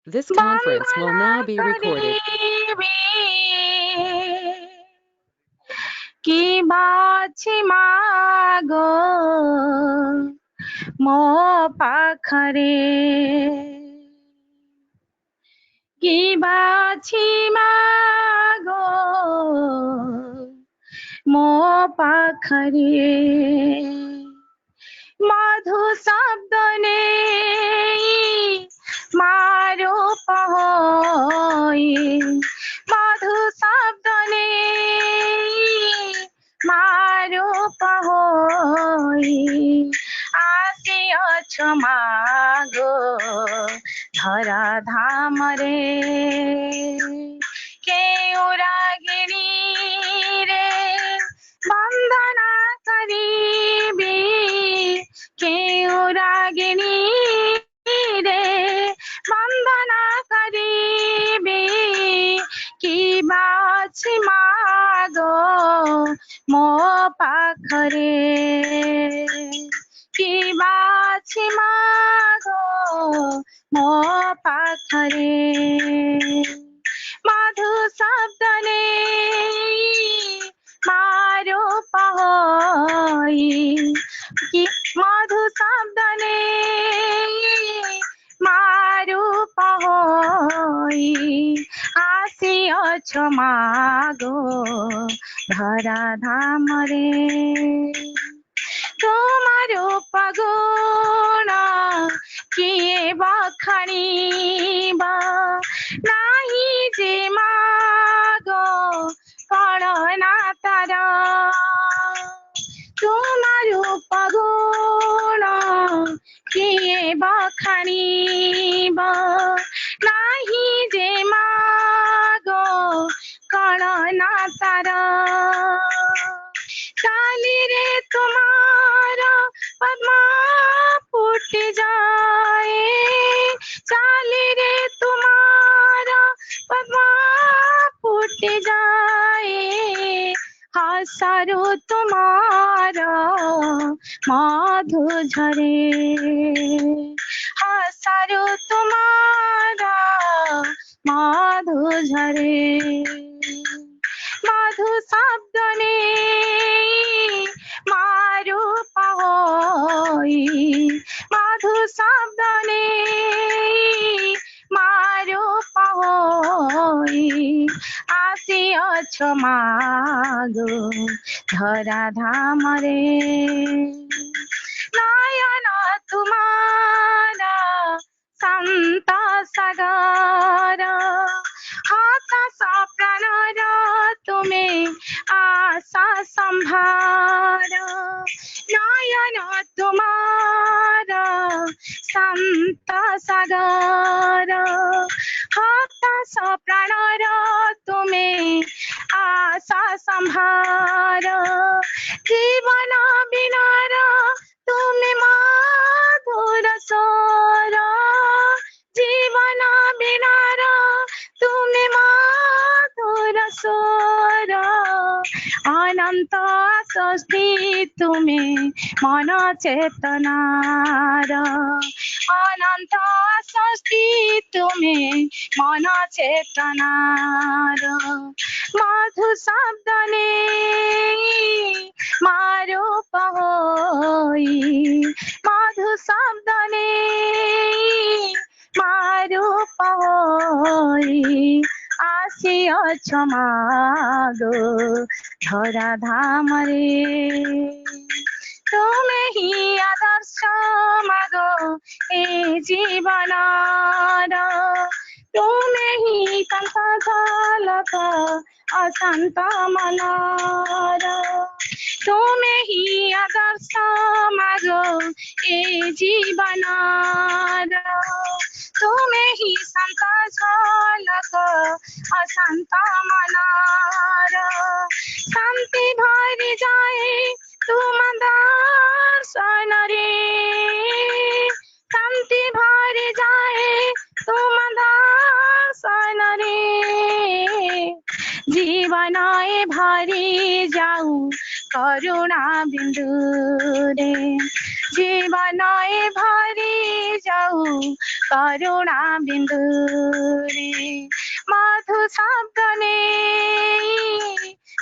This conference will Bandana now be recorded. करिबे कि बाछी मागो मो पाखरे कि बाछी मागो मो पाखरे मधु शब्द ने मारो पहोई मधु शब्द ने मारो पहोई आसिअछ मागो धरा धाम रे केउ रागिनी रे वन्दना करिबी केउ रागिनी रे वन्दना करिबी कि बाछी मागो मो पाखरे कि बाछी मागो मो पाखरे मधु शब्द ने मारो पहोई कि मधु शब्द ने मारो पहोई आसिअछ मागो धरा धाम रे তোমারো পাগল কিয়ে বখানিবা নাহি যে মাগো কলনা তার তোমারো পাগল কিয়ে বখানিবা নাহি যে মাগো কলনা তার काली रे तुम्हारा पद्मा फूट जाए चाली रे तुम्हारा पद्मा फूट जाए हसारो तुम्हारा मधु झरे हसारो तुम्हारा मधु झरे मधु शब्द ने मारो पहोई मधु शब्द ने मारो पहोई आसिअछ मागो धरा धाम रे नयन तुम्हारा शान्त सागर हताश प्राणर तुमे आशा सम्भार नयन तुम्हारा शान्त सागर हताश प्राणर तुमे आशा सम्भार जीवन बिनार तुमे मधुर स्वर जीवन बिनार तुमे मधुर स्वर अनंत सृष्टि तुमे मन चेतनार अनंत सृष्टि तुमे मन चेतनार मधु शब्द ने मारो पहोई मधु शब्द ने मारो पहोई आसिअछ मागो धरा धाम रे तुमे ही आदर्श मागो ए जीवन तुमे ही कंठ झलक अशांत मनर तुमे ही आदर्श मागो ए जीवन तुमे ही शांत झलक अशांत मनर शांति भरि जाए तुम दर्शन रे शांति भरि जाए तुम दर्शन रे जीवन भरि जाऊ करुणा बिंदु रे जीवन भरि जाऊ करुणा बिन्दुले मधु शब्दले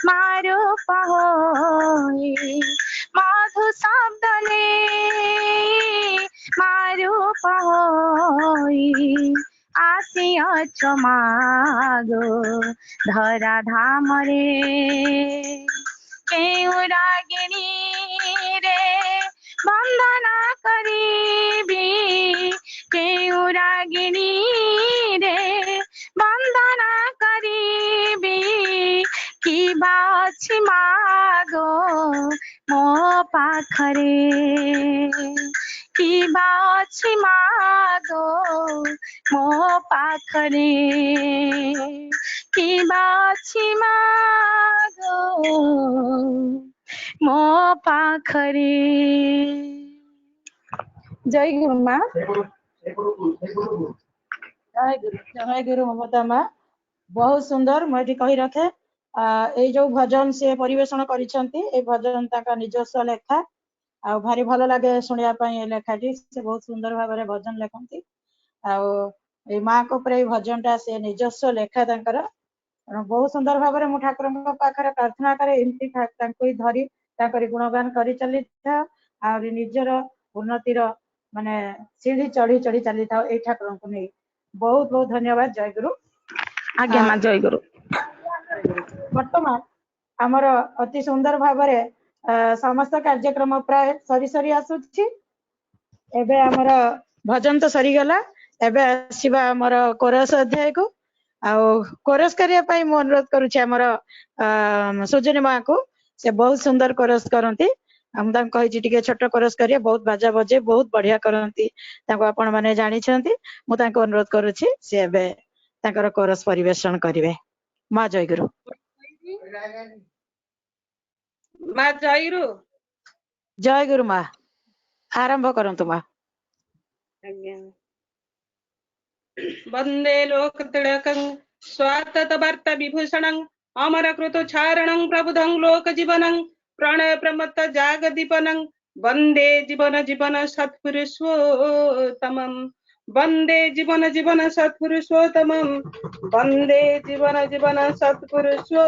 मारो पहोए मधु शब्दले मारो पहोए आसियाछ मागो धरा धामरे केउ रागिनी रे वन्दना करिबी केउ रागिनी रे वन्दना करिबी कि बाछि मागो मो पाखरे कि बाछि मागो मो पाखरे कि बाछि मागो मो पाखरे। जय गुरु माँ। जय गुरु ममता माँ बहुत सुंदर मुझे कही रखे ये जो भजन से परिवेषण करिसेंती ए भजन ताका निजस्व लेखा आ भारी भल लगे शुणिया ए लेखाटी से बहुत सुंदर भाव में भजन लेखती आ माँ को ऊपर भजन टा से निजस्व लेखा तांकर बहुत सुंदर भाव में ठाकुर पाखे प्रार्थना करे एमती धरी गुणगान कर चली था आ निजर उन्नतिर माने सीढ़ी चढ़ी चढ़ी चली था ये ठाकुर को नहीं बहुत बहुत धन्यवाद। जय गुरु। आज्ञा माँ। जय गुरु। वर्तमान आमर अति सुंदर भाव समस्त कार्यक्रम प्राय सरी सरी आसुछि एबे आमर भजन तो सरीगला एबे आसीबा आमर कोरस अध्याय को आउ कोरस करिया पई मो अनुरोध करूछि आमर सुजनी माँ को से बहुत सुंदर कोरस करंती हम तां कहि टिके छोट कोरस करिया बहुत बाजा बजे बहुत बढ़िया करंती ताको आपण माने जानि छंती मु ताको अनुरोध करूछि से एबे ताकर कोरस परिवेषण करिवे। माँ जय गुरु। माँ जय गुरु। जय गुरु माँ आरंभ करंतु माँ। वंदे लोक तिलकं स्वातत वार्ता विभूषणं अमरकृत चारणं प्रबुधं लोक जीवनं प्रणय प्रमत्त जागदीपनं वंदे जीवन जीवन सत्पुरुषोत्तमं वंदे जीवन जीवन सत्पुरुषोत्तमं वंदे जीवन जीवन सत्पुरुषो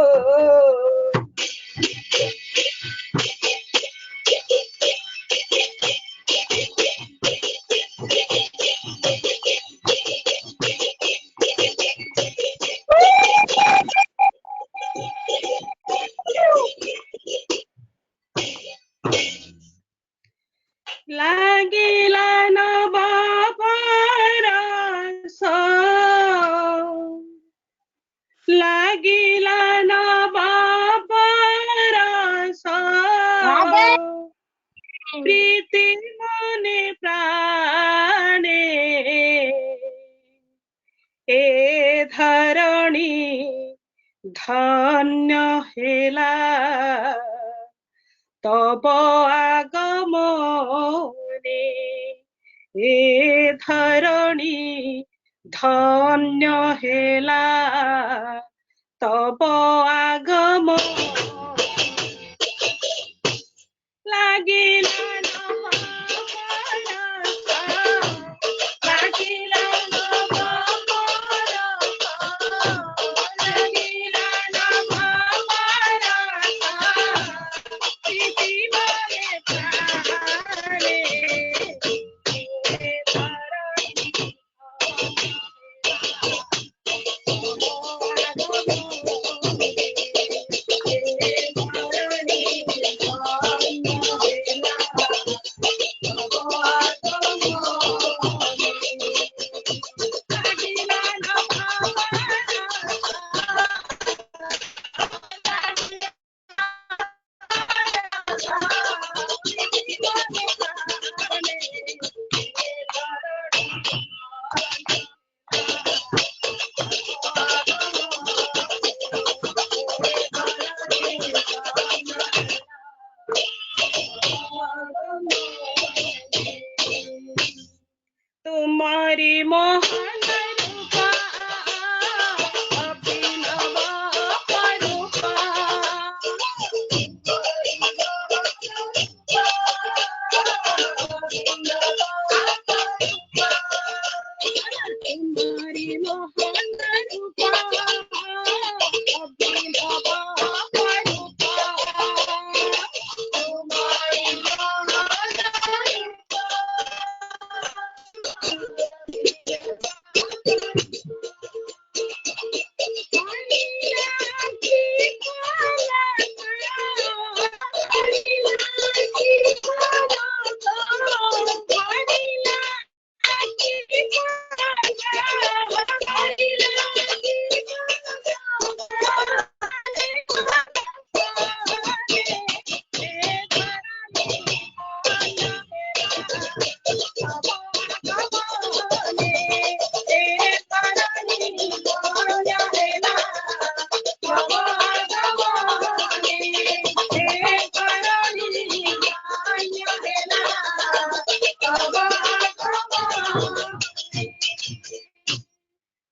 लागिला न बापरस लागिला न बापरस प्रीति मने प्राणे ए धरणी धन्य हेला तब आगमने ए धरणी धन्य हेला तब आगम लागिला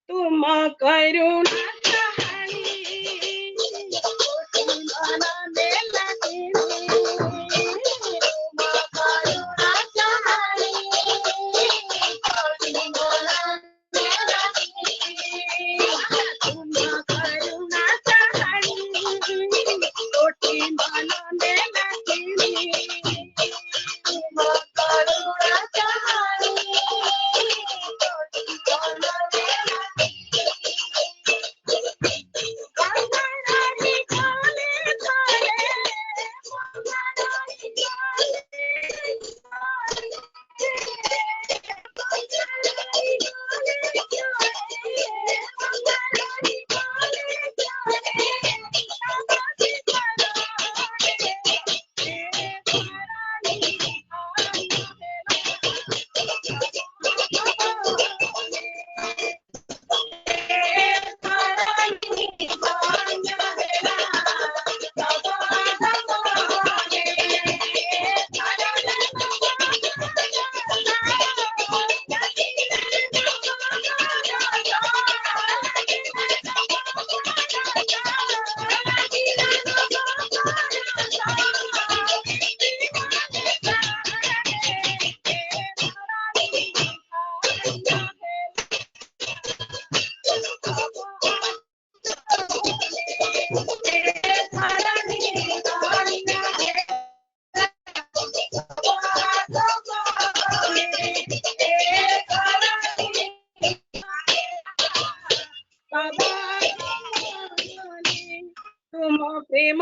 तुम करुणा तुम प्रेम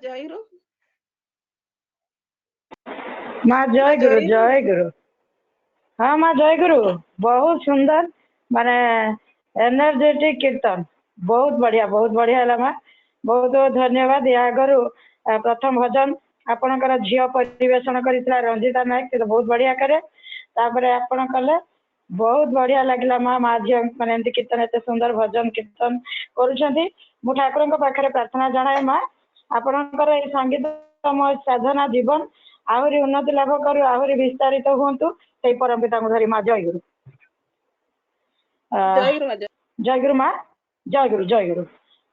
जयरू माँ जय गुरु जय गुरु। हाँ माँ जय गुरु। बहुत सुंदर माने एनर्जेटिक कीर्तन बहुत बढ़िया है माँ। बहुत बहुत धन्यवाद। या आगु प्रथम भजन आपणकर झील परिवेशन करथिला रंजिता नायक से बहुत बढ़िया करे तापर आपण कले बहुत बढ़िया लगला माँ माँ झील माने एमती कीर्तन एते सुंदर भजन कीर्तन करूछंती मु ठाकुरଙ୍କ पाखरे प्रार्थना जणाए माँ आपणकर ए संगीतमय साधना जीवन आहुरी उन्नति लाभ करू आहुरी विस्तारित हुंतु सेई परम पिता धरी माँ जय गुरु जय गुरु माता। जय गुरु माँ जय गुरु जय गुरु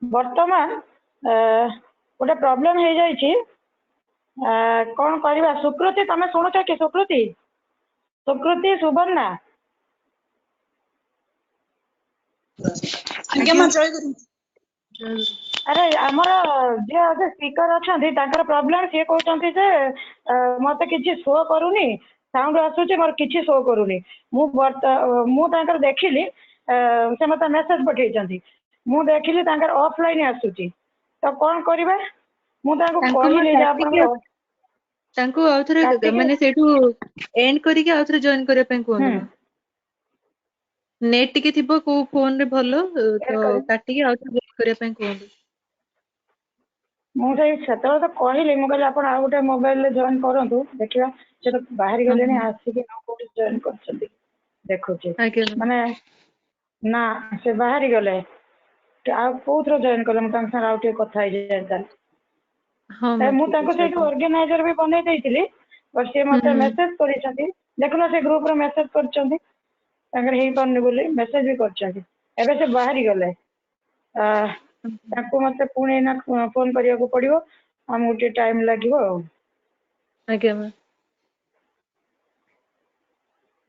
वर्तमान गोटे प्रोब्लेम हो जाइए कौन करवा सुकृति तमें शुणुच कि सुकृति सुकृति सुवर्णा आज्ञा माँ जय गुरु। अरे आमर जी स्पीकर अच्छा प्रोब्लेम सी कहते जे मत कि शो करूनी साउंड आसूची मोर किसी शो करूनी मु देखिली से मत मेसेज पठे मु देखिली ऑफलाइन आसूची तो कौन करवा तांको आउथरे माने सेठू एंड करिके आउथरे जॉइन करिया पे कोन नेट टिके थिबो को फोन रे भलो तो काटिके आउथरे जॉइन करिया पे कोन मुझे तो कहली मुझे आप गोटे मोबाइल जॉइन करूँ देखा से तो बाहर गले आसिक जॉइन कर देखुचे माने ना से बाहर गले कौन जॉइन कले मुझे कथा मुझे ऑर्गेनाइजर भी बनई देती बट सी मत मेसेज कर देखुना से ग्रुप रे मेसेज कर बोली मेसेज भी कर से बाहरी गले मत पुणी ना फोन करने को पड़ो आमको टे टाइम लगे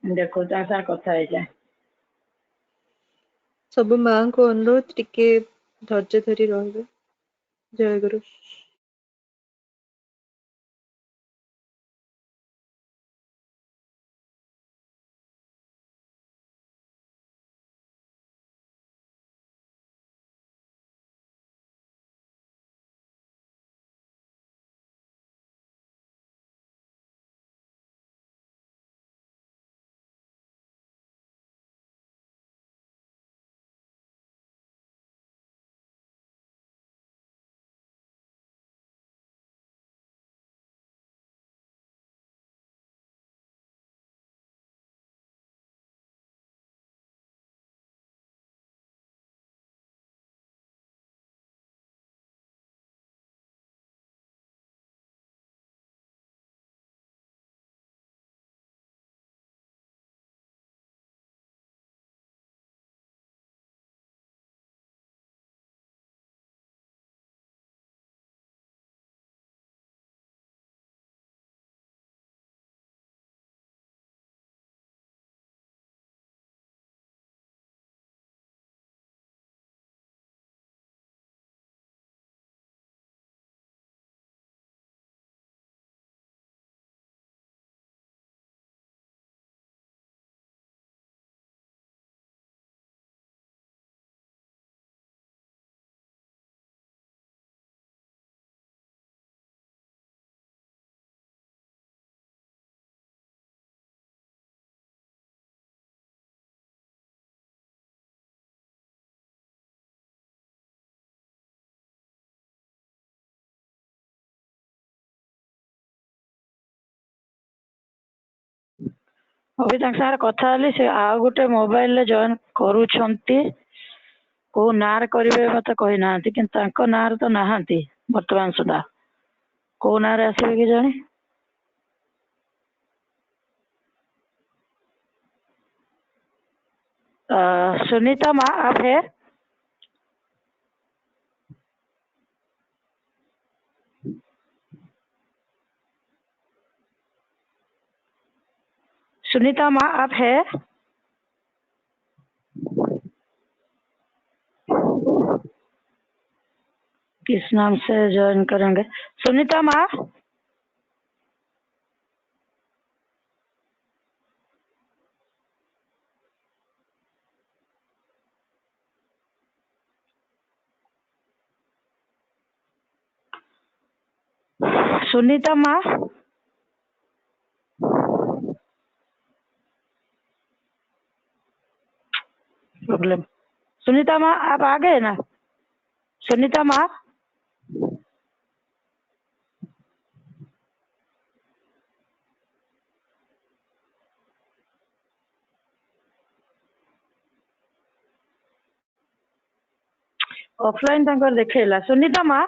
देखो कथा जाए सब मां को अनुरोध टिके धैर्य धरी रहिबे। जय गुरु। अभी सार कथा से आ गोटे मोबाइल जॉइन करुछंती को नार करेंगे मत कही ना कि नार तो नहांती वर्तमान सुधा को नार आसवे कि जाने सुनीता माँ आप है सुनीता माँ आप है किस नाम से ज्वाइन करेंगे सुनीता माँ सुनीता माँ प्रॉब्लम सुनीता माँ आप आ गए ना सुनीता माँ ऑफलाइन तांकर देखैला सुनीता माँ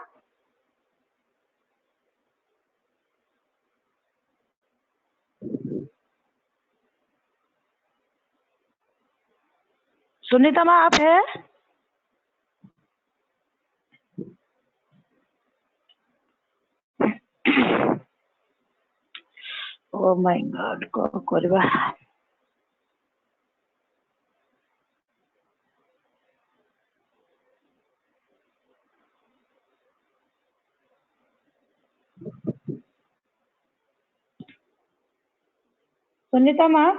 सुनीता माँ आप है ओ माय गॉड को करबा सुनीता माँ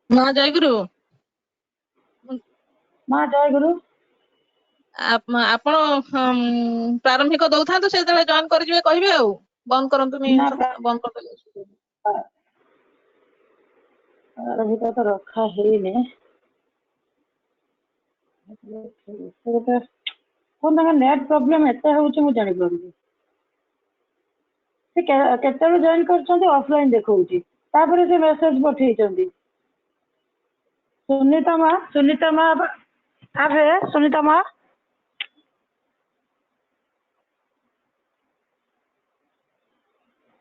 माँ जय गुरु माँ जय गुरु ଆପଣ ପ୍ରାରମ୍ଭିକ ଦଉଥାନ୍ତୁ ସେତେବେଳେ ଜଏନ କରିଯିବେ କହିବେ ଆଉ ବନ୍ଦ କରନ୍ତୁନି ନା ବନ୍ଦ କରିଦେଲେ अभी तो रखा है नहीं कौन तक नेट प्रॉब्लम एते होउछ मु जानि परबी से केते जॉइन करछन्ती ऑफलाइन देखौची तापर से मेसेज पठेइछन्ती सुनीता माँ आप है सुनीता माँ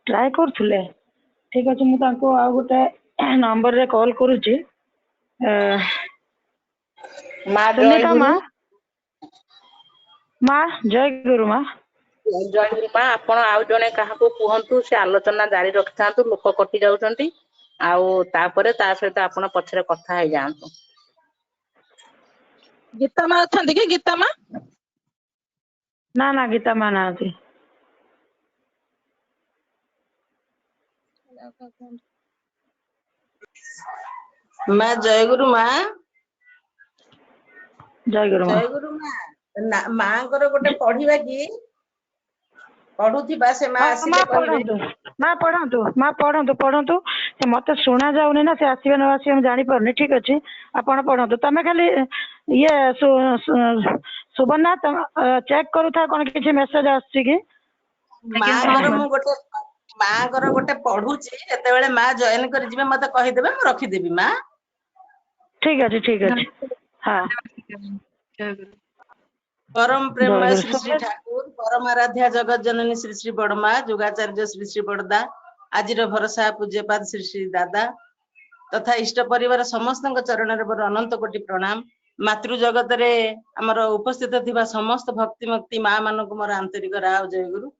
ट्राई करथुले ठीक अछि मु तांको आ गोटे नंबर रे कॉल करूची माँ जय सुनीता गुरु माँ माँ जय गुरु माँ जय गुरु माँ ଆପଣ ଆଉ ଜଣେ କାହାକୁ କୁହନ୍ତୁ ସେ ଆଲୋଚନା ଜାରି ରଖିଥାନ୍ତୁ ଲୋକ କଟି ଯାଉଛନ୍ତି ଆଉ ତାପରେ ତା ସହିତ ଆପଣ ପଛରେ କଥା ହେଇଯାଆନ୍ତୁ ଗୀତା ମା ଅଛନ୍ତି କି ଗୀତା ମା ना ना गीता माँ ना थी माँ जय गुरु माँ जय गुरु माँ जय गुरु माँ ମାଙ୍କର ଗୋଟେ ପଢିବା କି ପଢୁଥିବା ସେ ମା ଆସିଲେ କହିବେ माँ पढ़ंतु मत शुणा जाऊनी ना से आसीबे न आसीबे हम जानि परनी ठीक अछि आपण पढ़ंतु तमे खाली ये सुबर्णा चेक करू था कोन किछि मेसेज आछि कि ମାଙ୍କର ଗୋଟେ ପଢୁଛି ଯେତେବେଳେ ମା ଜଏନ କରିଯିବେ ମତେ କହିଦେବେ ମୁଁ ରଖିଦେବି ମା ठीक अछि हाँ परम प्रेम जय गुरु श्री श्री ठाकुर परम आराध्या जगत जननी श्री श्री बड़मा जुगाचार्य श्री श्री बड़दा आजिर भरोसा पूज्यपाद श्री श्री दादा तथा इष्ट परिवार समस्त चरण मोर अनंत कोटि प्रणाम मातृ जगत रे आमर उपस्थित थिबा समस्त भक्ति मक्ति माँ मानक मोर आंतरिक राव जय गुरु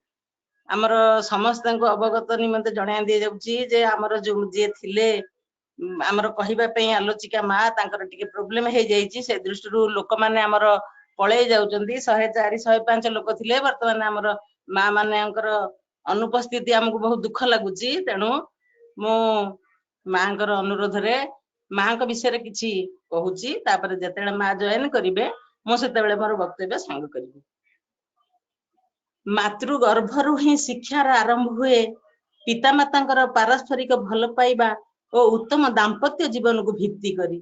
आमर समस्त अवगत निमंते जणा दि जाउची जे आमर जो जे थिले आमर कहिबा पई आलोचिका माँ तांकर टिके प्रॉब्लम हे जाईची से दृष्टि लोक माने आमर पळै जाउचंदी 104 105 लोक थिले वर्तमान आमर माँ मानेकर अनुपस्थिति हमको बहुत दुख लागुची तेणु मो माँकर अनुरोध रे माँ विषय किछि कहूची तापर जेतेले माँ जॉइन करिवे मो सेतेबेले मोर वक्तव्य सांग करिवे मातृ गर्भरु ही शिक्षार आरंभ हुए पिता मातांकर पारस्परिक भल पाइबा और उत्तम दाम्पत्य जीवन को भित्ति करी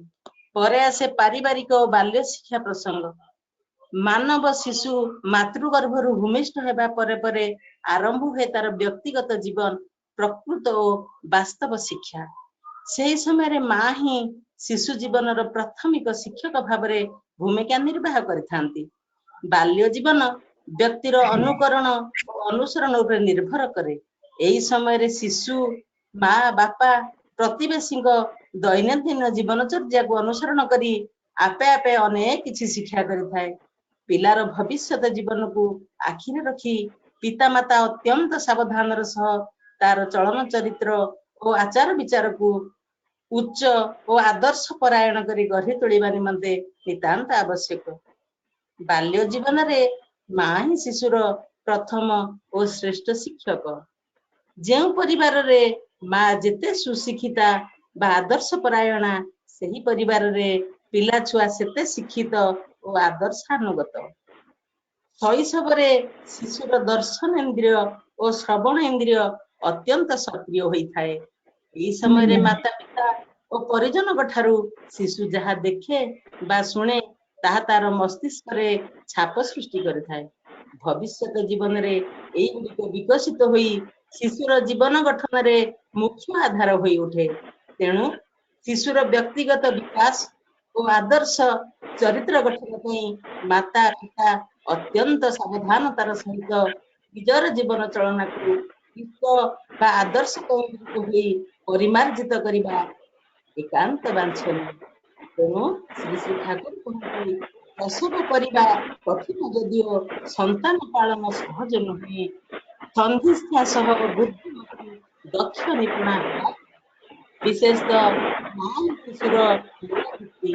परे आसे पारिवारिक और बाल्य शिक्षा प्रसंग मानव शिशु मातृगर्भरु भूमिष्ठ हेबा परे परे आरंभ हुए तार व्यक्तिगत जीवन प्रकृत और वास्तव शिक्षा से समय माँ ही शिशु जीवन प्राथमिक शिक्षक भाव भूमिका निर्वाह करिथांती बाल्य जीवन व्यक्तिर अनुकरण और अनुसरण उपर निर्भर करे एही समय शिशु माँ बापा प्रतिवेशी दैनंदिन जीवनचर्या को अनुसरण करी आपे आपे अनेक किछि शिक्षा करिथाय पिलार भविष्यत जीवन को आखिरे रखी पिता माता अत्यंत सावधान सह तार चलन चरित्र और आचार विचार को उच्च और आदर्श परायण करी गढ़ी तोलिबा निमंते नितांत आवश्यक बाल्य जीवन रे माँ ही शिशुर प्रथम और श्रेष्ठ शिक्षक जो परिवार रे माँ जेते सुशिक्षिता बा आदर्श परायणा सही परिवार रे पिला छुआ सेते शिक्षित और आदर्शानुगत शैशवरे शिशुर दर्शन इंद्रिय और श्रवण इंद्रिय अत्यंत सक्रिय होता है यही समय माता पिता और परिजन ठारू शिशु जहाँ देखे बा शुणे ताहा तार मस्तिष्क रे छाप सृष्टि करिथाय भविष्यत जीवन रे एई गुडिक विकसित होई शिशुर जीवन गठन रे मुख्य आधार होई उठे तेणु शिशुर व्यक्तिगत विकास ଓ ଆଦର୍ଶ ଚରିତ୍ର ଗଠନ ପାଇଁ ମାତା ପିତା ଅତ୍ୟନ୍ତ ସାବଧାନତାର ସହିତ ନିଜର ଜୀବନ ଚଳନାକୁ ବିଶ୍ୱ ବା ଆଦର୍ଶ କୌମକୁ ହୋଇ ପରିମାର୍ଜିତ କରିବା ଏକାନ୍ତ ବାଞ୍ଛନୀୟ। ତେଣୁ ଶ୍ରୀ ଶ୍ରୀ ଠାକୁର କୁହନ୍ତି ପ୍ରସବ କରିବା କଠିନ ଯଦିଓ ସନ୍ତାନ ପାଳନ ସହଜ ନୁହେଁ। ସନ୍ଧିଷ୍ଠା ସହ ବୁଦ୍ଧିମତୀ ଦକ୍ଷ ନିପୁଣା ହେବା ବିଶେଷତଃ ମା ଶିଶୁର ମୂଳଭିତ୍ତି।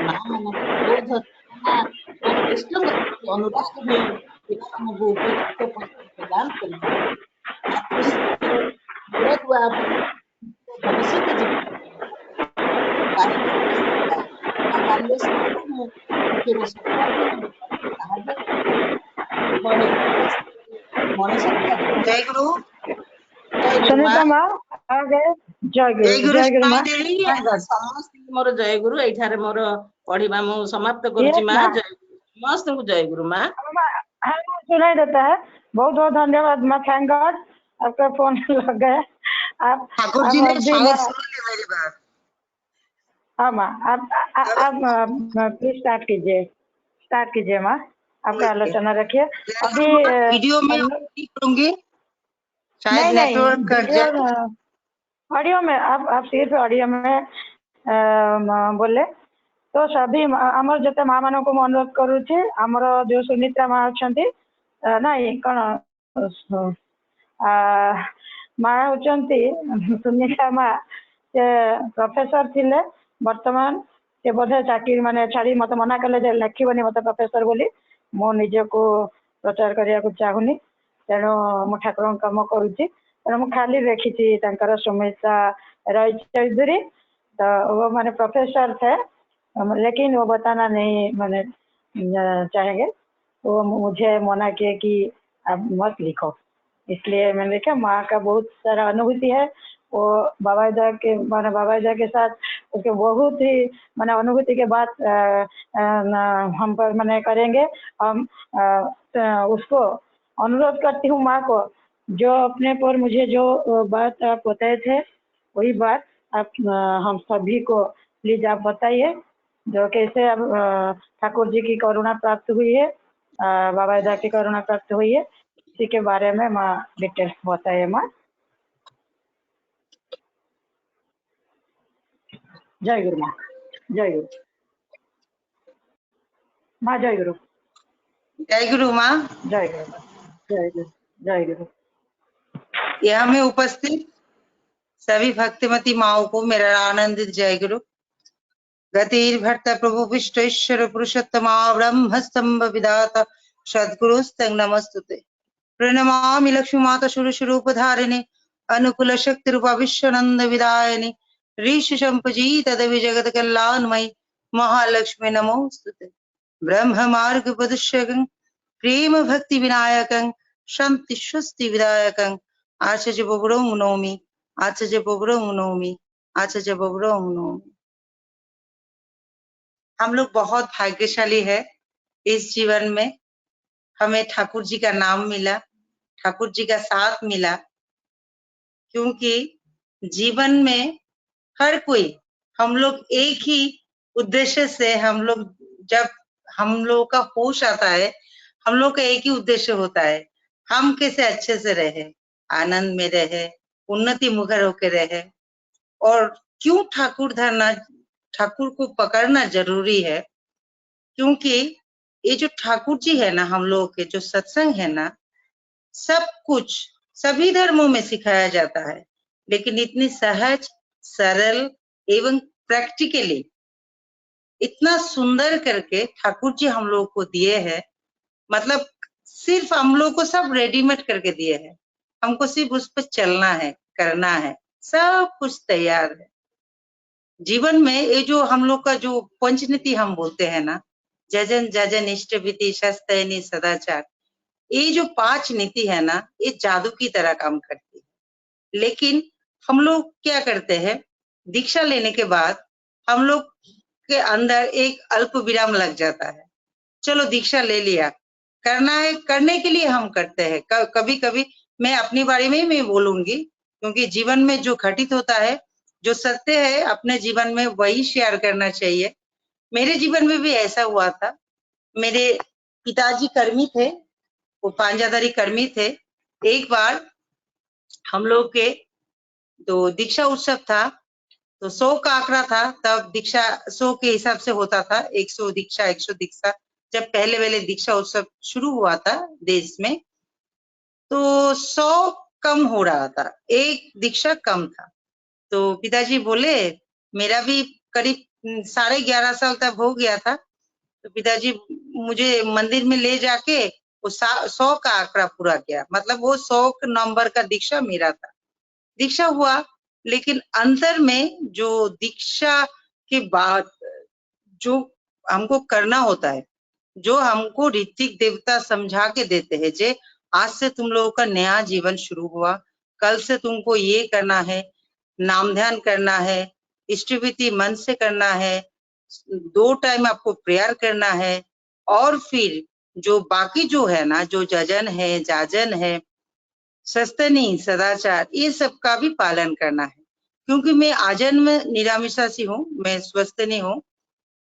ମା ମାନଙ୍କ କ୍ରୋଧ ଚାହନା ଓ କୃଷ୍ଣଙ୍କ ପ୍ରତି ଅନୁରାଗ ହିଁ ପିଲାମାନଙ୍କୁ ଉପଯୁକ୍ତ ପଥ ପ୍ରଦାନ କରିଥାଏ। ମାତୃସ୍ନେହର ମୂଳଦୁଆ ଭବିଷ୍ୟତ ଜୀବନ ପାରିବାରିକ ଶିକ୍ଷା ବା ବାଲ୍ୟ ଶିକ୍ଷା ହିଁ ଶିଶୁର ସର୍ବାଙ୍ଗୀନ ବିକାଶରେ ସାହାଯ୍ୟ କରିଥାଏ। କିଭଳି ପରିସ୍ଥିତିରେ ମଣିଷକୁ ଆଗକୁ जय गुरु ଜୟ ଗୁରୁ ମା। ସୁନିତା ମା ଆଗେ ଜୟ जय ଗୁରୁ गुरु ଜୟ ଗୁରୁ ମା। सुनाई दे रही है। ସମସ୍ତଙ୍କୁ ମୋର ଜୟ ଗୁରୁ। ଏଇଠାରେ ମୋର ପଢିବା ମୁଁ ସମାପ୍ତ କରୁଛି Yes, ମା। ମା। ଜୟ ଗୁରୁ। ସମସ୍ତଙ୍କୁ ଜୟ गुरु ମା। हाँ सुनाई देता है। बहुत बहुत धन्यवाद माँ। थैंक गॉड आपका फोन लग गया। आप ठाकुर जी अब ने अभी शायद सुन ली मेरी बात। हाँ माँ आप प्लीज स्टार्ट कीजिए माँ। आपका आलोचना रखिए अभी। वीडियो में हम लोग- नहीं करूंगी, शायद नहीं नेटवर्क कट वीडियो जाए। ऑडियो में आप सिर्फ ऑडियो में बोले तो सभी आमर जते माँ मान को अनुरोध करुच्ची आमर जो सुनित्रा माँ अच्छा नाई कौन माँ होचंती सुनित्रा माँ से प्रोफेसर थिले वर्तमान से बोधे चाकरी माने छाड़ी मत मना कले जे लिखबनी मत प्रोफेसर बोली मो निजे को प्रचार करिया को चाहुनी तेणु मु ठाकुर कम करुच्ची तेणु मु खाली देखी सुमित्रा रॉय चौधरी तो वो माने प्रोफेसर थे लेकिन वो बताना नहीं मैंने चाहेंगे। वो मुझे मना किया कि आप मत लिखो इसलिए मैंने लिखा। माँ का बहुत सारा अनुभूति है वो बाबाजा के साथ उसके बहुत ही मैंने अनुभूति के बात हम पर मैंने करेंगे। हम उसको अनुरोध करती हूँ माँ को जो अपने पर मुझे जो बात आप बताए थे वही बात आप हम सभी को प्लीज आप बताइए जो कैसे अब ठाकुर जी की करुणा प्राप्त हुई है बाबाजा की करुणा प्राप्त हुई है इसी के बारे में माँ डिटेल्स बताइए माँ। जय गुरु माँ। जय गुरु माँ। जय गुरु। जय गुरु माँ। जय गुरु। जय गुरु। जय गुरु। यहाँ में उपस्थित सभी भक्तिमती माओ को मेरा आनंदित जय गुरु। गतिर्भर्ता प्रभु विष्ट ईश्वर पुरुषोत्तमा ब्रह्म स्तंभ विधाता सद्गुरुस्तंग नमस्तुते। प्रणमामि लक्ष्मी माता स्वरूप धारिणे अनुकूल शक्ति रूपा विश्वनंद विदायिनी ऋषि संपजीत देवी जगत कल्याणमयी महालक्ष्मी नमोस्तुते। ब्रह्म मार्ग प्रदर्शकं प्रेम भक्ति विनायकं शांति स्वस्ति विदायकं आचार्य बबुरं नौमि आचार्य बबुरं नौमि आचार्य बबुरं नौमि। हम लोग बहुत भाग्यशाली है इस जीवन में हमें ठाकुर जी का नाम मिला, ठाकुर जी का साथ मिला, क्योंकि जीवन में हर कोई हम लोग एक ही उद्देश्य से जब हम लोग का होश आता है हम लोग का एक ही उद्देश्य होता है हम कैसे अच्छे से रहे, आनंद में रहे, उन्नति मुखर होकर रहे। और क्यों ठाकुर को पकड़ना जरूरी है, क्योंकि ये जो ठाकुर जी है ना हम लोग के जो सत्संग है ना सब कुछ सभी धर्मों में सिखाया जाता है लेकिन इतनी सहज सरल एवं प्रैक्टिकली इतना सुंदर करके ठाकुर जी हम लोग को दिए हैं। मतलब सिर्फ हम लोग को सब रेडीमेड करके दिए हैं, हमको सिर्फ उस पर चलना है, करना है, सब कुछ तैयार है। जीवन में ये जो हम लोग का जो पंचनीति हम बोलते हैं ना जजन जजन इष्ट विधि शस्त्रैनी सदाचार, ये जो 5 नीति है ना ये जादू की तरह काम करती है। लेकिन हम लोग क्या करते हैं दीक्षा लेने के बाद हम लोग के अंदर एक अल्प विराम लग जाता है। चलो दीक्षा ले लिया, करना है, करने के लिए हम करते हैं। कभी कभी मैं अपनी बारे में मैं बोलूंगी क्योंकि जीवन में जो घटित होता है जो सत्य है अपने जीवन में वही शेयर करना चाहिए। मेरे जीवन में भी ऐसा हुआ था। मेरे पिताजी कर्मी थे, वो पांजादारी कर्मी थे। एक बार हम लोग के तो दीक्षा उत्सव था, तो 100 का आंकड़ा था, तब दीक्षा 100 के हिसाब से होता था, 100 दीक्षा 100 दीक्षा। जब पहले दीक्षा उत्सव शुरू हुआ था देश में, तो 100 कम हो रहा था, एक दीक्षा कम था। तो पिताजी बोले, मेरा भी करीब 11.5 साल तक हो गया था, तो पिताजी मुझे मंदिर में ले जाके वो 100 का आंकड़ा पूरा किया, मतलब वो 100 नंबर का दीक्षा मेरा था। दीक्षा हुआ, लेकिन अंतर में जो दीक्षा के बाद जो हमको करना होता है, जो हमको ऋतिक देवता समझा के देते हैं, जे आज से तुम लोगों का नया जीवन शुरू हुआ, कल से तुमको ये करना है, नाम ध्यान करना है, इष्टविधि मन से करना है, 2 टाइम आपको प्रेयर करना है, और फिर जो बाकी जो है ना, जो जजन है, जाजन है, सस्तनी, सदाचार, ये सब का भी पालन करना है। क्योंकि मैं आजन्म निरामिषासी हूँ, मैं स्वस्थनी हूँ,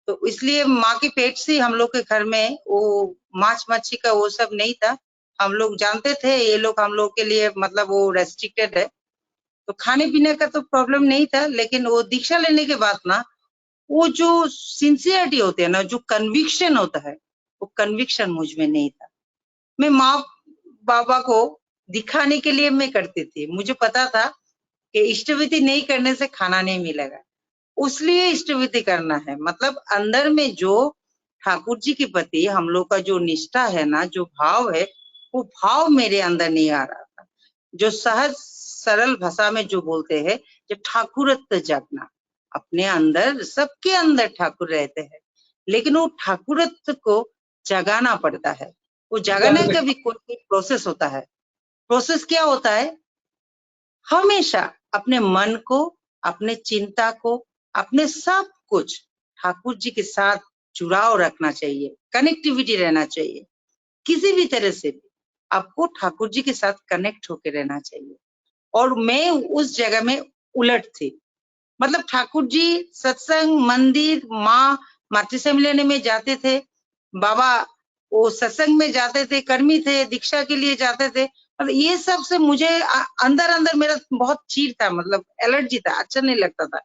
तो इसलिए माँ के पेट से हम लोग के घर में वो मांस मच्छी का वो सब नहीं था। हम लोग जानते थे ये लोग हम लोग के लिए मतलब वो रेस्ट्रिक्टेड है, तो खाने पीने का तो प्रॉब्लम नहीं था। लेकिन वो दीक्षा लेने के बाद ना, वो जो सिंसियरिटी होती है ना, जो कन्विक्शन होता है, वो कन्विक्शन मुझ में नहीं था। मैं माँ बाबा को दिखाने के लिए मैं करती थी, मुझे पता था कि इष्टविधि नहीं करने से खाना नहीं मिलेगा, उसलिए इष्टविधि करना है। मतलब अंदर में जो ठाकुर जी के प्रति हम लोग का जो निष्ठा है ना, जो भाव है, वो भाव मेरे अंदर नहीं आ रहा था। जो सहज सरल भाषा में जो बोलते हैं, जो ठाकुरत्व जगना, अपने अंदर सबके अंदर ठाकुर रहते हैं, लेकिन वो ठाकुरत्व को जगाना पड़ता है। वो जगाने का भी कोई प्रोसेस होता है। प्रोसेस क्या होता है? हमेशा अपने मन को, अपने चिंता को, अपने सब कुछ ठाकुर जी के साथ जुड़ाव रखना चाहिए, कनेक्टिविटी रहना चाहिए। किसी भी तरह से भी आपको ठाकुर जी के साथ कनेक्ट होकर रहना चाहिए। और मैं उस जगह में उलट थी, मतलब ठाकुर जी सत्संग, मंदिर, माँ मातृ सम्मेलन में जाते थे, बाबा वो सत्संग में जाते थे, कर्मी थे, दीक्षा के लिए जाते थे, मतलब ये सब से मुझे अंदर अंदर मेरा बहुत चीड़ था, मतलब एलर्जी था, अच्छा नहीं लगता था।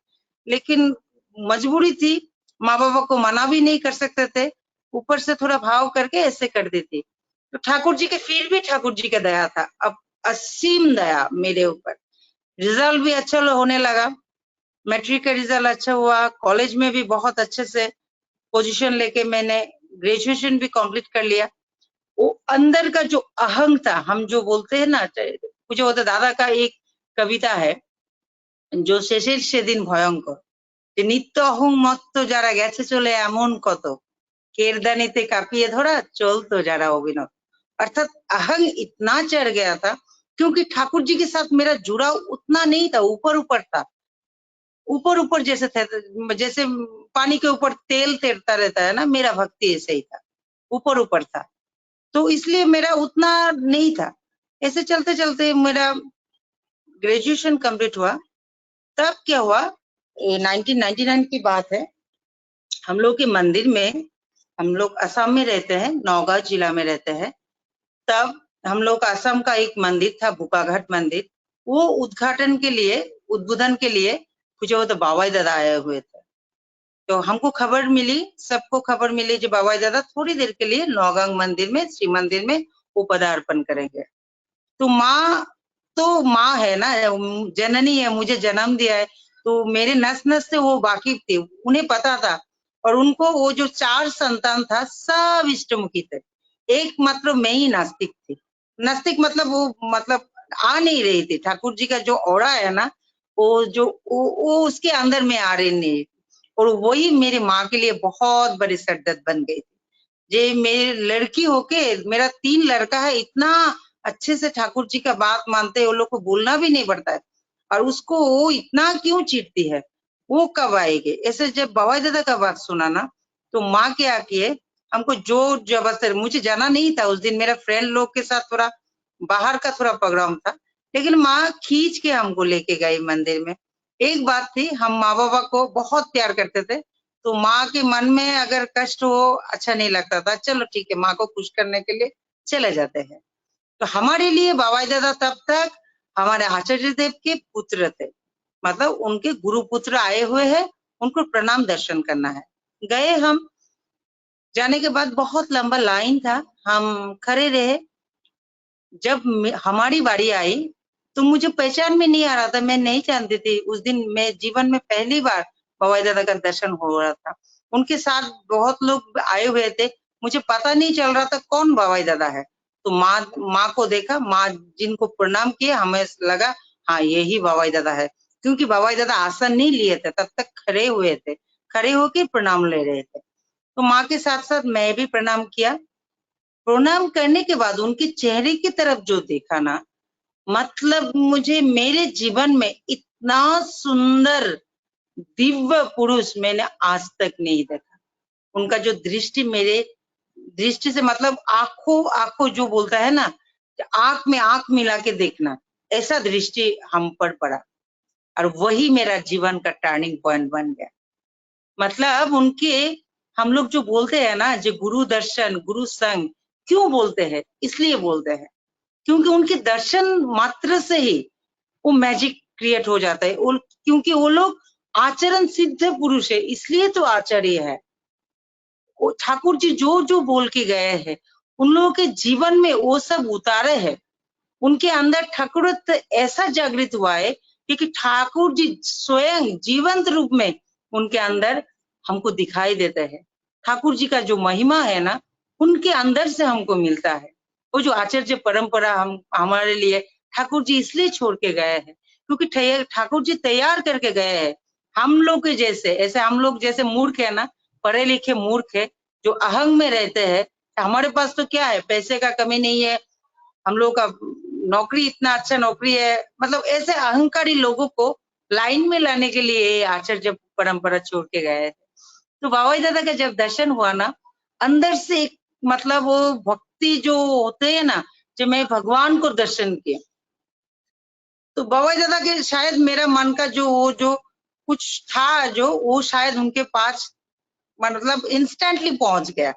लेकिन मजबूरी थी, माँ बाबा को मना भी नहीं कर सकते थे, ऊपर से थोड़ा भाव करके ऐसे कर देती। तो ठाकुर जी के फिर भी ठाकुर जी का दया था, अब असीम दया मेरे ऊपर। रिजल्ट भी अच्छा होने लगा, मैट्रिक का रिजल्ट अच्छा हुआ, कॉलेज में भी बहुत अच्छे से पोजीशन लेके मैंने ग्रेजुएशन भी कंप्लीट कर लिया। वो अंदर का जो अहंग था, हम जो बोलते हैं ना, मुझे होता दादा का एक कविता है जो শেষের সেদিন ভয়ঙ্কর, যে নিত্য অহং মত্ত যারা গেছে চলে এমন কত, केरदानीते कापिए धरा चलतो जरा अभिनव। अर्थात अहंग इतना चढ़ गया था, क्योंकि ठाकुर जी के साथ मेरा जुड़ाव उतना नहीं था, ऊपर ऊपर था, ऊपर ऊपर जैसे थे, जैसे पानी के ऊपर तेल तैरता रहता है ना, मेरा भक्ति ऐसे ही था, ऊपर ऊपर था। तो इसलिए मेरा उतना नहीं था। ऐसे चलते चलते मेरा ग्रेजुएशन कंप्लीट हुआ। तब क्या हुआ, 1999 की बात है, हम लोग के मंदिर में, हम लोग असम में रहते हैं, नौगांव जिला में रहते हैं, तब हम लोग असम का एक मंदिर था, बुकाघाट मंदिर, वो उद्घाटन के लिए, उद्बोधन के लिए कुछ वो तो बाबाई दादा आए हुए थे। तो हमको खबर मिली, सबको खबर मिली जो बाबाई दादा थोड़ी देर के लिए नौगांव मंदिर में, श्री मंदिर में वो पदार्पण करेंगे। तो माँ है ना, जननी है, मुझे जन्म दिया है, तो मेरे नस नस से वो वाकिफ थे, उन्हें पता था। और उनको वो जो 4 संतान था, सब इष्टमुखी थे, एक मात्र मैं ही नास्तिक थी। नास्तिक मतलब वो मतलब आ नहीं रही थी, ठाकुर जी का जो औरा है ना, वो उसके अंदर में आ रही नहीं। और वही मेरी माँ के लिए बहुत बड़ी सरदर्द बन गई थी। जे मेरी लड़की होके, मेरा 3 लड़का है, इतना अच्छे से ठाकुर जी का बात मानते हैं, वो लोग को बोलना भी नहीं पड़ता है, और उसको वो इतना क्यों चीटती है, वो कब आएगी। ऐसे जब बाबा दादा का बात सुना ना, तो माँ क्या किए, हमको जोर जबरदस्ती, मुझे जाना नहीं था उस दिन, मेरा फ्रेंड लोग के साथ थोड़ा बाहर का थोड़ा प्रोग्राम था, लेकिन माँ खींच के हमको लेके गई मंदिर में। एक बात थी, हम माँ बाबा को बहुत प्यार करते थे, तो माँ के मन में अगर कष्ट हो अच्छा नहीं लगता था, चलो ठीक है माँ को खुश करने के लिए चले जाते हैं। तो हमारे लिए बाबा दादा तब तक हमारे आचार्य देव के पुत्र थे, मतलब उनके गुरु पुत्र आए हुए हैं, उनको प्रणाम दर्शन करना है। गए हम, जाने के बाद बहुत लंबा लाइन था, हम खड़े रहे। जब हमारी बारी आई तो मुझे पहचान में नहीं आ रहा था, मैं नहीं जानती थी। उस दिन मैं जीवन में पहली बार बाबा दादा का दर्शन हो रहा था। उनके साथ बहुत लोग आए हुए थे, मुझे पता नहीं चल रहा था कौन बाबा दादा है। तो माँ को देखा, माँ जिनको प्रणाम किया, हमें लगा हाँ यही बाबा दादा है, क्योंकि बाबा दादा आसन नहीं लिए थे, तब तक खड़े हुए थे, खड़े होकर प्रणाम ले रहे थे। तो माँ के साथ साथ मैं भी प्रणाम किया। प्रणाम करने के बाद उनके चेहरे की तरफ जो देखा ना, मतलब मुझे मेरे जीवन में इतना सुंदर दिव्य पुरुष मैंने आज तक नहीं देखा। उनका जो दृष्टि, मेरे दृष्टि से मतलब आंखों आंखों जो बोलता है ना, आंख में आंख मिला के देखना, ऐसा दृष्टि हम पर पड़ा और वही मेरा जीवन का टर्निंग पॉइंट बन गया। मतलब उनके, हम लोग जो बोलते हैं ना, जो गुरु दर्शन गुरु संग क्यों बोलते हैं, इसलिए बोलते हैं क्योंकि उनके दर्शन मात्र से ही वो मैजिक क्रिएट हो जाता है। क्योंकि वो लोग आचरण सिद्ध पुरुष है, इसलिए तो आचार्य है। वो ठाकुर जी जो जो बोल के गए हैं, उन लोगों के जीवन में वो सब उतारे हैं। उनके अंदर ठाकुरत्व ऐसा जागृत हुआ है क्योंकि ठाकुर जी स्वयं जीवंत रूप में उनके अंदर हमको दिखाई देते हैं। ठाकुर जी का जो महिमा है ना, उनके अंदर से हमको मिलता है। वो जो आचार्य परंपरा हम हमारे लिए ठाकुर जी इसलिए छोड़ के गए हैं क्योंकि ठाकुर जी तैयार करके गए हैं। हम लोग के जैसे, ऐसे हम लोग जैसे मूर्ख है ना, पढ़े लिखे मूर्ख है, जो अहंग में रहते हैं। हमारे पास तो क्या है, पैसे का कमी नहीं है, हम लोग का नौकरी इतना अच्छा नौकरी है, मतलब ऐसे अहंकारी लोगों को लाइन में लाने के लिए आचार्य परंपरा छोड़ के गए हैं। तो बाबा दादा का जब दर्शन हुआ ना, अंदर से एक मतलब वो भक्ति जो होते है ना, जो मैं भगवान को दर्शन किया, तो बाबा दादा के शायद मेरा मन का जो वो जो कुछ था, जो वो शायद उनके पास मतलब इंस्टेंटली पहुंच गया।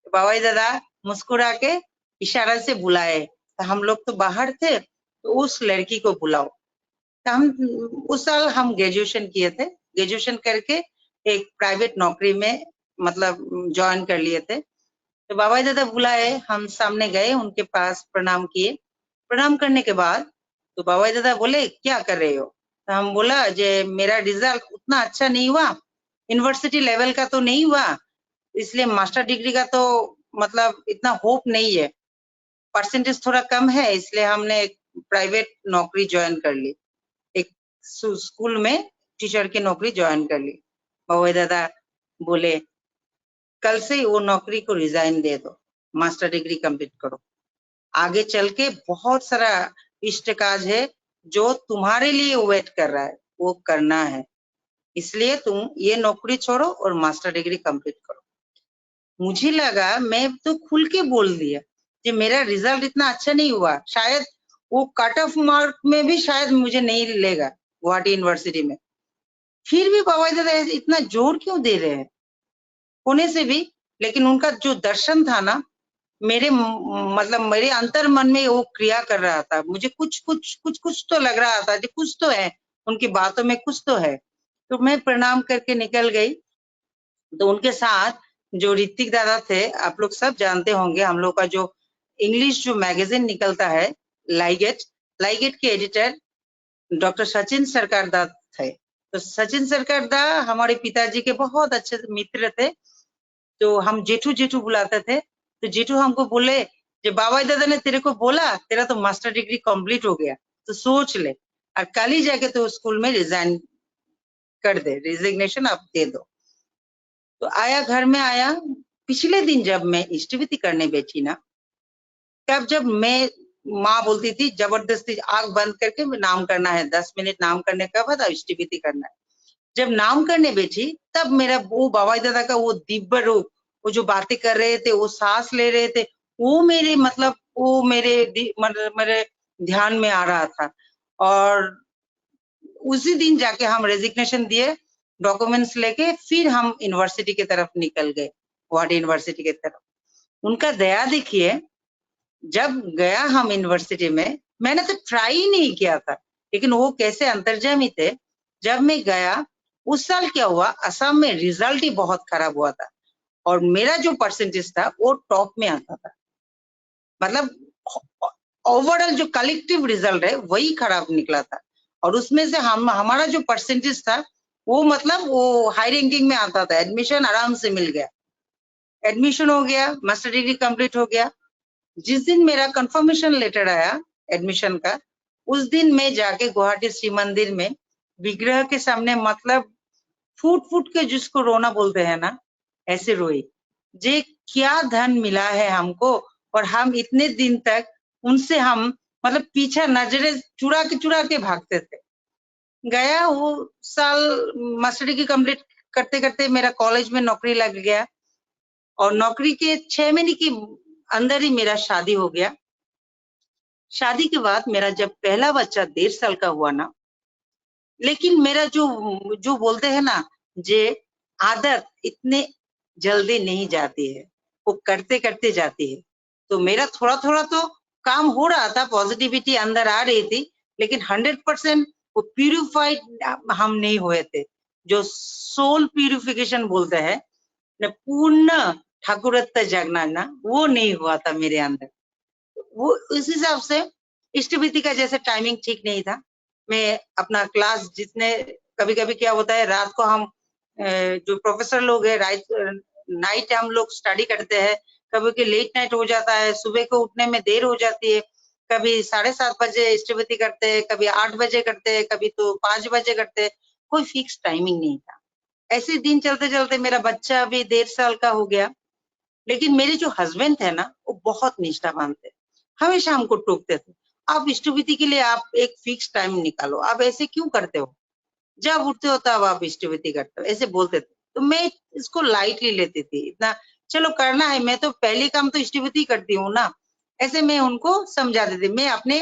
बाबा दादा मुस्कुरा के इशारा से बुलाए। तो हम लोग तो बाहर थे, तो उस लड़की को बुलाओ। तो हम उस साल हम ग्रेजुएशन किए थे, ग्रेजुएशन करके एक प्राइवेट नौकरी में मतलब ज्वाइन कर लिए थे। तो बाबा दादा बुलाए, हम सामने गए, उनके पास प्रणाम किए। प्रणाम करने के बाद तो बाबा दादा बोले क्या कर रहे हो। तो हम बोला जे मेरा रिजल्ट उतना अच्छा नहीं हुआ, यूनिवर्सिटी लेवल का तो नहीं हुआ, इसलिए मास्टर डिग्री का तो मतलब इतना होप नहीं है, परसेंटेज थोड़ा कम है, इसलिए हमने एक प्राइवेट नौकरी ज्वाइन कर ली, एक स्कूल में टीचर की नौकरी ज्वाइन कर ली। बाबा दादा बोले कल से वो नौकरी को रिजाइन दे दो, मास्टर डिग्री कंप्लीट करो, आगे चल के बहुत सारा इष्ट काज है जो तुम्हारे लिए वेट कर रहा है, वो करना है, इसलिए तुम ये नौकरी छोड़ो और मास्टर डिग्री कंप्लीट करो। मुझे लगा मैं तो खुल के बोल दिया कि मेरा रिजल्ट इतना अच्छा नहीं हुआ, शायद वो कट ऑफ मार्क में भी शायद मुझे नहीं लेगा गुवाहाटी यूनिवर्सिटी में। फिर भी बाबा दादा इतना जोर क्यों दे रहे हैं होने से भी, लेकिन उनका जो दर्शन था ना, मेरे मतलब मेरे अंतर मन में वो क्रिया कर रहा था। मुझे कुछ तो लग रहा था कि कुछ तो है, उनकी बातों में कुछ तो है। तो मैं प्रणाम करके निकल गई। तो उनके साथ जो ऋतिक दादा थे, आप लोग सब जानते होंगे, हम लोग का जो इंग्लिश जो मैगजीन निकलता है लाइगेट, लाइगेट के एडिटर डॉक्टर सचिन सरकार दा थे। तो सचिन सरकार दा हमारे पिताजी के बहुत अच्छे मित्र थे, तो हम जेठू जेठू बुलाते थे। तो जेठू हमको बोले कि बाबा दादा ने तेरे को बोला तेरा तो मास्टर डिग्री कंप्लीट हो गया, तो सोच ले और कल ही जाके तो स्कूल में रिजाइन कर दे, रिजिग्नेशन आप दे दो। तो आया, घर में आया, पिछले दिन जब मैं इष्टविधि करने बैठी ना, तब जब मैं, माँ बोलती थी जबरदस्ती आंख बंद करके नाम करना है, 10 मिनट नाम करने के बाद इष्टविधि करना है। जब नाम करने बैठी तब मेरा वो बाबा दादा का वो दिव्य रूप, वो जो बातें कर रहे थे, वो सांस ले रहे थे, वो मेरे मतलब वो मेरे ध्यान में आ रहा था। और उसी दिन जाके हम रेजिग्नेशन दिए, डॉक्यूमेंट्स लेके फिर हम यूनिवर्सिटी की तरफ निकल गए, गुवाहाटी यूनिवर्सिटी की तरफ। उनका दया देखिए, जब गया हम यूनिवर्सिटी में, मैंने तो ट्राई ही नहीं किया था, लेकिन वो कैसे अंतर्जामी थे। जब मैं गया, उस साल क्या हुआ, असम में रिजल्ट ही बहुत खराब हुआ था और मेरा जो परसेंटेज था वो टॉप में आता था। मतलब ओवरऑल जो कलेक्टिव रिजल्ट है वही खराब निकला था और उसमें से हमारा जो परसेंटेज था वो मतलब वो हाई रैंकिंग में आता था। एडमिशन आराम से मिल गया, एडमिशन हो गया, मास्टर डिग्री कंप्लीट हो गया। जिस दिन मेरा कंफर्मेशन लेटर आया एडमिशन का, उस दिन मैं जाके गुवाहाटी श्री मंदिर में विग्रह के सामने मतलब फूट फूट के जिसको रोना बोलते हैं ना, ऐसे रोई। जे क्या धन मिला है हमको और हम इतने दिन तक उनसे हम मतलब पीछा नजरें चुरा के भागते थे। गया वो साल मास्टर डिग्री कंप्लीट करते करते मेरा कॉलेज में नौकरी लग गया और नौकरी के 6 महीने के अंदर ही मेरा शादी हो गया। शादी के बाद मेरा जब पहला बच्चा 1.5 साल का हुआ ना, लेकिन मेरा जो जो बोलते हैं ना, जे आदत इतने जल्दी नहीं जाती है, वो करते करते जाती है। तो मेरा थोड़ा थोड़ा तो काम हो रहा था, पॉजिटिविटी अंदर आ रही थी, लेकिन 100% वो प्यूरिफाइड हम नहीं हुए थे। जो सोल प्यूरिफिकेशन बोलते हैं न, पूर्ण ठाकुरत्व जागना ना, वो नहीं हुआ था मेरे अंदर। वो उस हिसाब से इष्टविधि का जैसे टाइमिंग ठीक नहीं था। मैं अपना क्लास जितने, कभी कभी क्या होता है, रात को हम जो प्रोफेसर लोग है नाइट हम लोग स्टडी करते हैं, कभी कभी लेट नाइट हो जाता है, सुबह को उठने में देर हो जाती है, कभी 7:30 बजे इष्टविधि करते हैं, कभी 8 बजे करते हैं, कभी तो 5 बजे करते हैं, कोई फिक्स टाइमिंग नहीं था। ऐसे दिन चलते चलते मेरा बच्चा भी 1.5 साल का हो गया। लेकिन मेरे जो हस्बैंड थे ना, वो बहुत निष्ठावान थे, हमेशा हमको टोकते थे, आप इष्टविधि के लिए आप एक फिक्स टाइम निकालो, आप ऐसे क्यों करते हो, जब उठते हो तब आप इष्टविधि करते हो, ऐसे बोलते थे। तो मैं इसको लाइटली लेती थी, इतना चलो करना है, मैं तो पहले काम तो इष्टविधि करती हूँ ना, ऐसे मैं उनको समझा देती, मैं अपने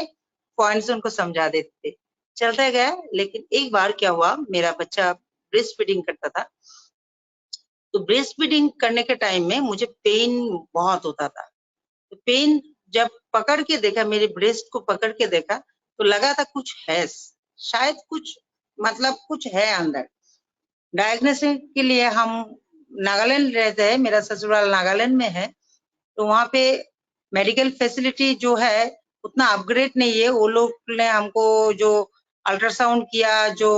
पॉइंट से उनको समझा देती थी। चलता गया। लेकिन एक बार क्या हुआ, मेरा बच्चा ब्रेस्ट फीडिंग करता था, तो ब्रेस्ट फीडिंग करने के टाइम में मुझे पेन बहुत होता था। तो पेन जब पकड़ के देखा, मेरे ब्रेस्ट को पकड़ के देखा, तो लगा था कुछ है, शायद कुछ मतलब कुछ है अंदर। डायग्नोसिस के लिए हम नागालैंड रहते हैं, मेरा ससुराल नागालैंड में है, तो वहाँ पे मेडिकल फैसिलिटी जो है उतना अपग्रेड नहीं है। वो लोग ने हमको जो अल्ट्रासाउंड किया जो,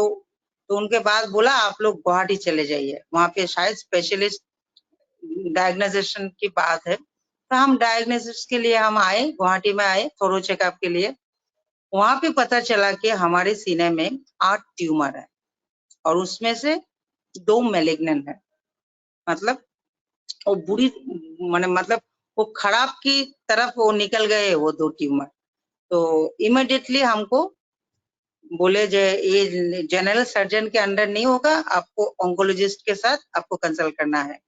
तो उनके बाद बोला आप लोग गुवाहाटी चले जाइए, वहाँ पे शायद स्पेशलिस्ट डायग्नोसिस की बात है। तो हम डायग्नोसिस के लिए हम आए, गुवाहाटी में आए थोरो चेकअप के लिए। वहां पे पता चला कि हमारे सीने में 8 ट्यूमर है और उसमें से 2 मैलिग्नेंट है। मतलब वो बुरी मतलब वो खराब की तरफ वो निकल गए वो 2 ट्यूमर। तो इमीडिएटली हमको बोले ये जनरल सर्जन के अंडर नहीं होगा, आपको ऑन्कोलॉजिस्ट के साथ आपको कंसल्ट करना है।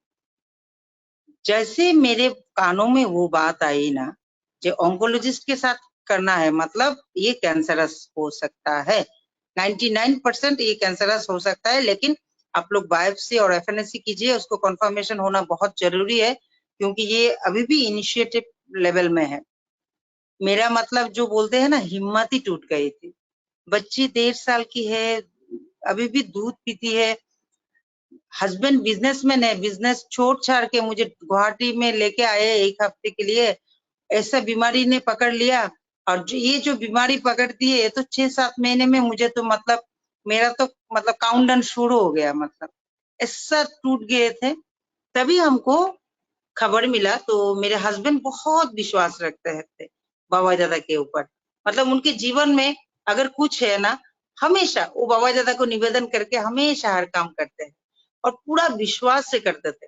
जैसे मेरे कानों में वो बात आई ना, जो ऑन्कोलॉजिस्ट के साथ करना है, मतलब ये कैंसरस हो सकता है, 99% ये कैंसरस हो सकता है, लेकिन आप लोग बायोप्सी और एफएनएससी कीजिए, उसको कंफर्मेशन होना बहुत जरूरी है, क्योंकि ये अभी भी इनिशिएटिव लेवल में है। मेरा मतलब जो बोलते हैं ना, हिम्मत ही टूट गई थी। बच्ची 1.5 साल की है, अभी भी दूध पीती है, हस्बैंड बिजनेसमैन है, बिजनेस छोड़ छाड़ के मुझे गुवाहाटी में लेके आए 1 हफ्ते के लिए। ऐसा बीमारी ने पकड़ लिया और ये जो बीमारी पकड़ती है, ये तो 6-7 महीने में मुझे तो मतलब मेरा तो मतलब काउंटडाउन शुरू हो गया, मतलब ऐसा टूट गए थे। तभी हमको खबर मिला, तो मेरे हस्बैंड बहुत विश्वास रखते थे बाबा दादा के ऊपर। मतलब उनके जीवन में अगर कुछ है ना, हमेशा वो बाबा दादा को निवेदन करके हमेशा हर काम करते हैं और पूरा विश्वास से करते थे।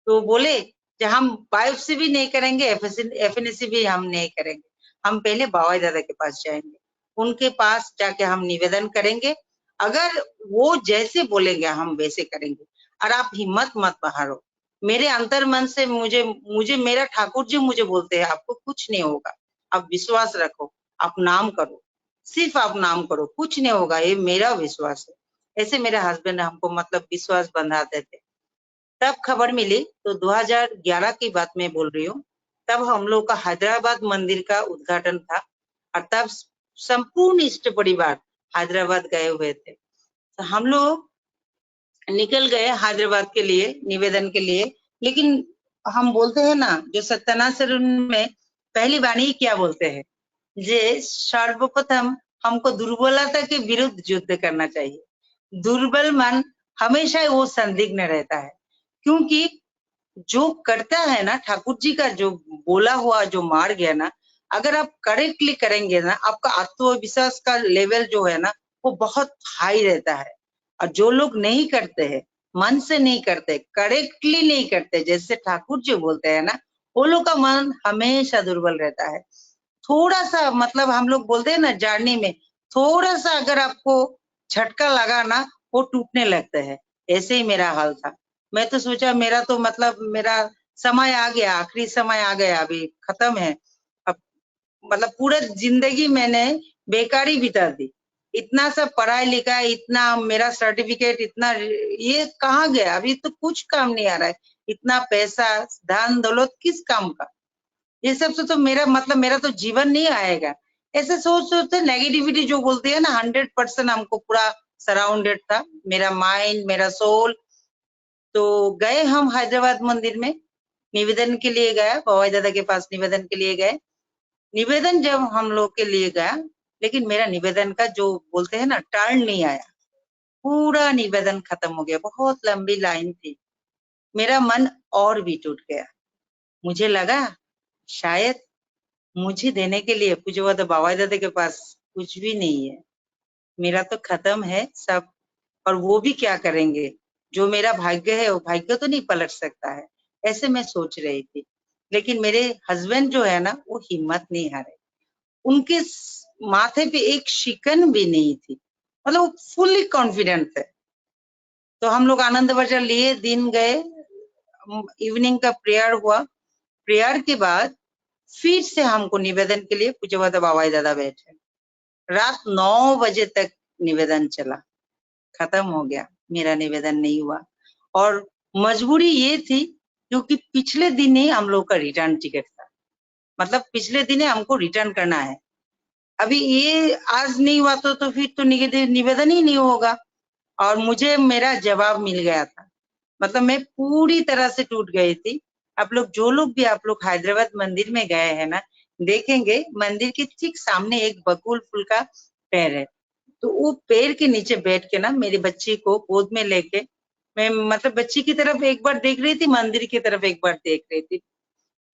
तो बोले कि हम बायोप्सी भी नहीं करेंगे, एफएनएससी भी हम नहीं करेंगे, हम पहले बाबा दादा के पास जाएंगे, उनके पास जाके हम निवेदन करेंगे, अगर वो जैसे बोलेंगे हम वैसे करेंगे, और आप हिम्मत मत हारो। मेरे अंतर मन से मुझे मेरा ठाकुर जी मुझे बोलते हैं आपको कुछ नहीं होगा, आप विश्वास रखो, आप नाम करो, सिर्फ आप नाम करो, कुछ नहीं होगा, ये मेरा विश्वास है। ऐसे मेरे हस्बैंड हमको मतलब विश्वास बंधाते थे। तब खबर मिली तो 2011 की बात मैं बोल रही हूँ, तब हम लोग का हैदराबाद मंदिर का उद्घाटन था और तब संपूर्ण इष्ट परिवार हैदराबाद गए हुए थे। तो हम लोग निकल गए हैदराबाद के लिए निवेदन के लिए, लेकिन हम बोलते हैं ना जो सत्यानाशरण में पहली वाणी क्या बोलते हैं, जे सर्वप्रथम हमको दुर्बलता के विरुद्ध युद्ध करना चाहिए। दुर्बल मन हमेशा वो संदिग्ध रहता है, क्योंकि जो करता है ना ठाकुर जी का जो बोला हुआ जो मार्ग है ना, अगर आप करेक्टली करेंगे ना, आपका आत्मविश्वास का लेवल जो है ना वो बहुत हाई रहता है। और जो लोग नहीं करते हैं, मन से नहीं करते, करेक्टली नहीं करते, जैसे ठाकुर जी बोलते हैं ना, वो लोग का मन हमेशा दुर्बल रहता है। थोड़ा सा मतलब हम लोग बोलते हैं ना जर्नी में थोड़ा सा अगर आपको झटका लगा ना, वो टूटने लगते हैं। ऐसे ही मेरा हाल था। मैं तो सोचा मेरा तो मतलब मेरा समय आ गया, आखिरी समय आ गया, अभी खत्म है। अब मतलब पूरा जिंदगी मैंने बेकारी बिता दी। इतना सब पढ़ाई लिखा, इतना मेरा सर्टिफिकेट, इतना ये कहाँ गया? अभी तो कुछ काम नहीं आ रहा है। इतना पैसा, धन दौलत किस काम का? ये सब से तो मेरा मतलब मेरा तो जीवन नहीं आएगा। ऐसे सोच सोचते नेगेटिविटी जो बोलते हैं ना 100% हमको पूरा सराउंडेड था, मेरा माइंड, मेरा सोल। तो गए हम हैदराबाद मंदिर में, निवेदन के लिए गया, बाबा दादा के पास निवेदन के लिए गए। निवेदन जब हम लोग के लिए गया, लेकिन मेरा निवेदन का जो बोलते हैं ना टर्न नहीं आया, पूरा निवेदन खत्म हो गया। बहुत लंबी लाइन थी, मेरा मन और भी टूट गया। मुझे लगा शायद मुझे देने के लिए पूज्य बाबा दादा के पास कुछ भी नहीं है, मेरा तो खत्म है सब। और वो भी क्या करेंगे? जो मेरा भाग्य है वो भाग्य तो नहीं पलट सकता है, ऐसे मैं सोच रही थी। लेकिन मेरे हस्बैंड जो है ना वो हिम्मत नहीं हारे, उनके माथे पे एक शिकन भी नहीं थी, मतलब वो फुल्ली कॉन्फिडेंट थे। तो हम लोग आनंद बाजार लिए, दिन गए, इवनिंग का प्रेयर हुआ। प्रेयर के बाद फिर से हमको निवेदन के लिए पूज्य बाबा दादा बैठे। रात 9 बजे तक निवेदन चला, खत्म हो गया, मेरा निवेदन नहीं हुआ। और मजबूरी ये थी क्योंकि पिछले दिन ही हम लोग का रिटर्न टिकट था, मतलब पिछले दिन ही हमको रिटर्न करना है। अभी ये आज नहीं हुआ तो फिर तो निवेदन ही नहीं होगा। और मुझे मेरा जवाब मिल गया था, मतलब मैं पूरी तरह से टूट गई थी। आप लोग जो लोग भी आप लोग हैदराबाद मंदिर में गए हैं ना, देखेंगे मंदिर के ठीक सामने एक बकुल फूल का पेड़ है। तो वो पेड़ के नीचे बैठ के ना मेरी बच्ची को गोद में लेके मैं मतलब बच्ची की तरफ एक बार देख रही थी, मंदिर की तरफ एक बार देख रही थी,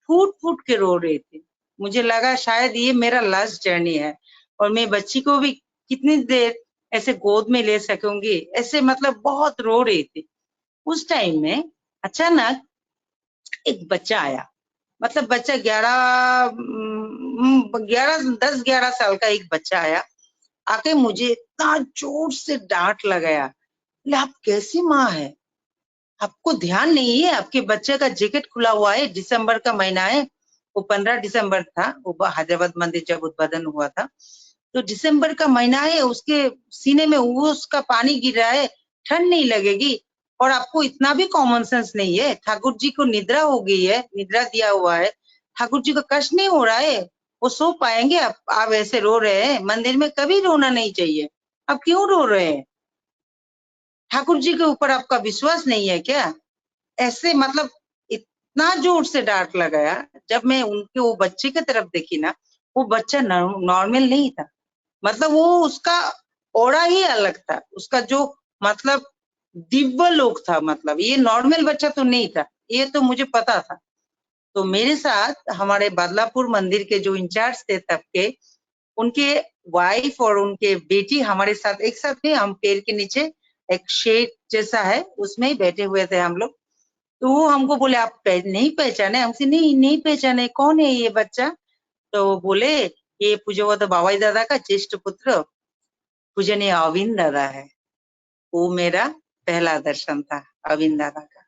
फूट फूट के रो रही थी। मुझे लगा शायद ये मेरा लास्ट जर्नी है और मैं बच्ची को भी कितनी देर ऐसे गोद में ले सकूंगी, ऐसे मतलब बहुत रो रही थी। उस टाइम में अचानक एक बच्चा आया, मतलब बच्चा 10-11 साल का एक बच्चा आया, आके मुझे इतना जोर से डांट लगाया, बोले आप कैसी माँ है, आपको ध्यान नहीं है, आपके बच्चे का जैकेट खुला हुआ है, दिसंबर का महीना है, वो 15 दिसंबर था, वो हैदराबाद मंदिर जब उद्घाटन हुआ था, तो दिसंबर का महीना है, उसके सीने में उसका पानी गिर रहा है, ठंड नहीं लगेगी। और आपको इतना भी कॉमन सेंस नहीं है, ठाकुर जी को निद्रा हो गई है, निद्रा दिया हुआ है, ठाकुर जी को कष्ट नहीं हो रहा है, वो सो पाएंगे। आप ऐसे रो रहे हैं, मंदिर में कभी रोना नहीं चाहिए, आप क्यों रो रहे हैं? ठाकुर जी के ऊपर आपका विश्वास नहीं है क्या? ऐसे मतलब इतना जोर से डांट लगाया। जब मैं उनके वो बच्चे की तरफ देखी ना, वो बच्चा नॉर्मल नहीं था, मतलब वो उसका ऑरा ही अलग था, उसका जो मतलब दिव्य लोक था, मतलब ये नॉर्मल बच्चा तो नहीं था, ये तो मुझे पता था। तो मेरे साथ हमारे बदलापुर मंदिर के जो इंचार्ज थे तब के, उनके वाइफ और उनके बेटी हमारे साथ एक साथ में, हम पेड़ के नीचे एक शेड जैसा है उसमें ही बैठे हुए थे हम लोग। तो वो हमको बोले आप नहीं पहचाने? हमसे नहीं पहचाने, कौन है ये बच्चा? तो वो बोले ये पूज्य बाबा दादा का ज्येष्ठ पुत्र पूजनीय अविंद दादा है। वो मेरा पहला दर्शन था अविंद दादा का,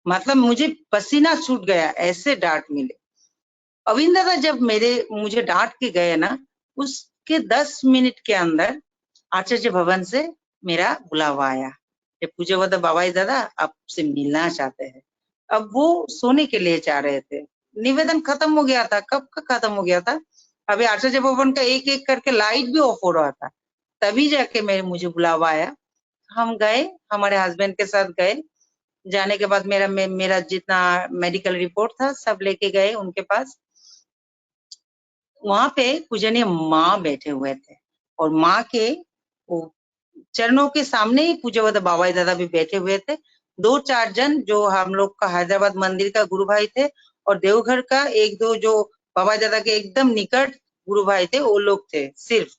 मतलब मुझे पसीना छूट गया, ऐसे डांट मिले। अविंद दादा जब मुझे डांट के गए ना, उसके 10 मिनट के अंदर आचार्य भवन से मेरा बुलावा आया कि पूज्यवत बाबाई दादा आपसे मिलना चाहते हैं। अब वो सोने के लिए जा रहे थे, निवेदन खत्म हो गया था। कब का खत्म हो गया था? अभी आचार्य भवन का एक एक करके लाइट भी ऑफ हो रहा था, तभी जाके मुझे बुलावा आया। हम गए, हमारे हस्बैंड के साथ गए। जाने के बाद मेरा जितना मेडिकल रिपोर्ट था सब लेके गए उनके पास। वहां पे पूजनीय माँ बैठे हुए थे और माँ के वो चरणों के सामने ही पूज्यवत बाबाई दादा भी बैठे हुए थे। 2-4 जन जो हम लोग का हैदराबाद मंदिर का गुरु भाई थे और देवघर का 1-2 जो बाबाई दादा के एकदम निकट गुरु भाई थे वो लोग थे सिर्फ।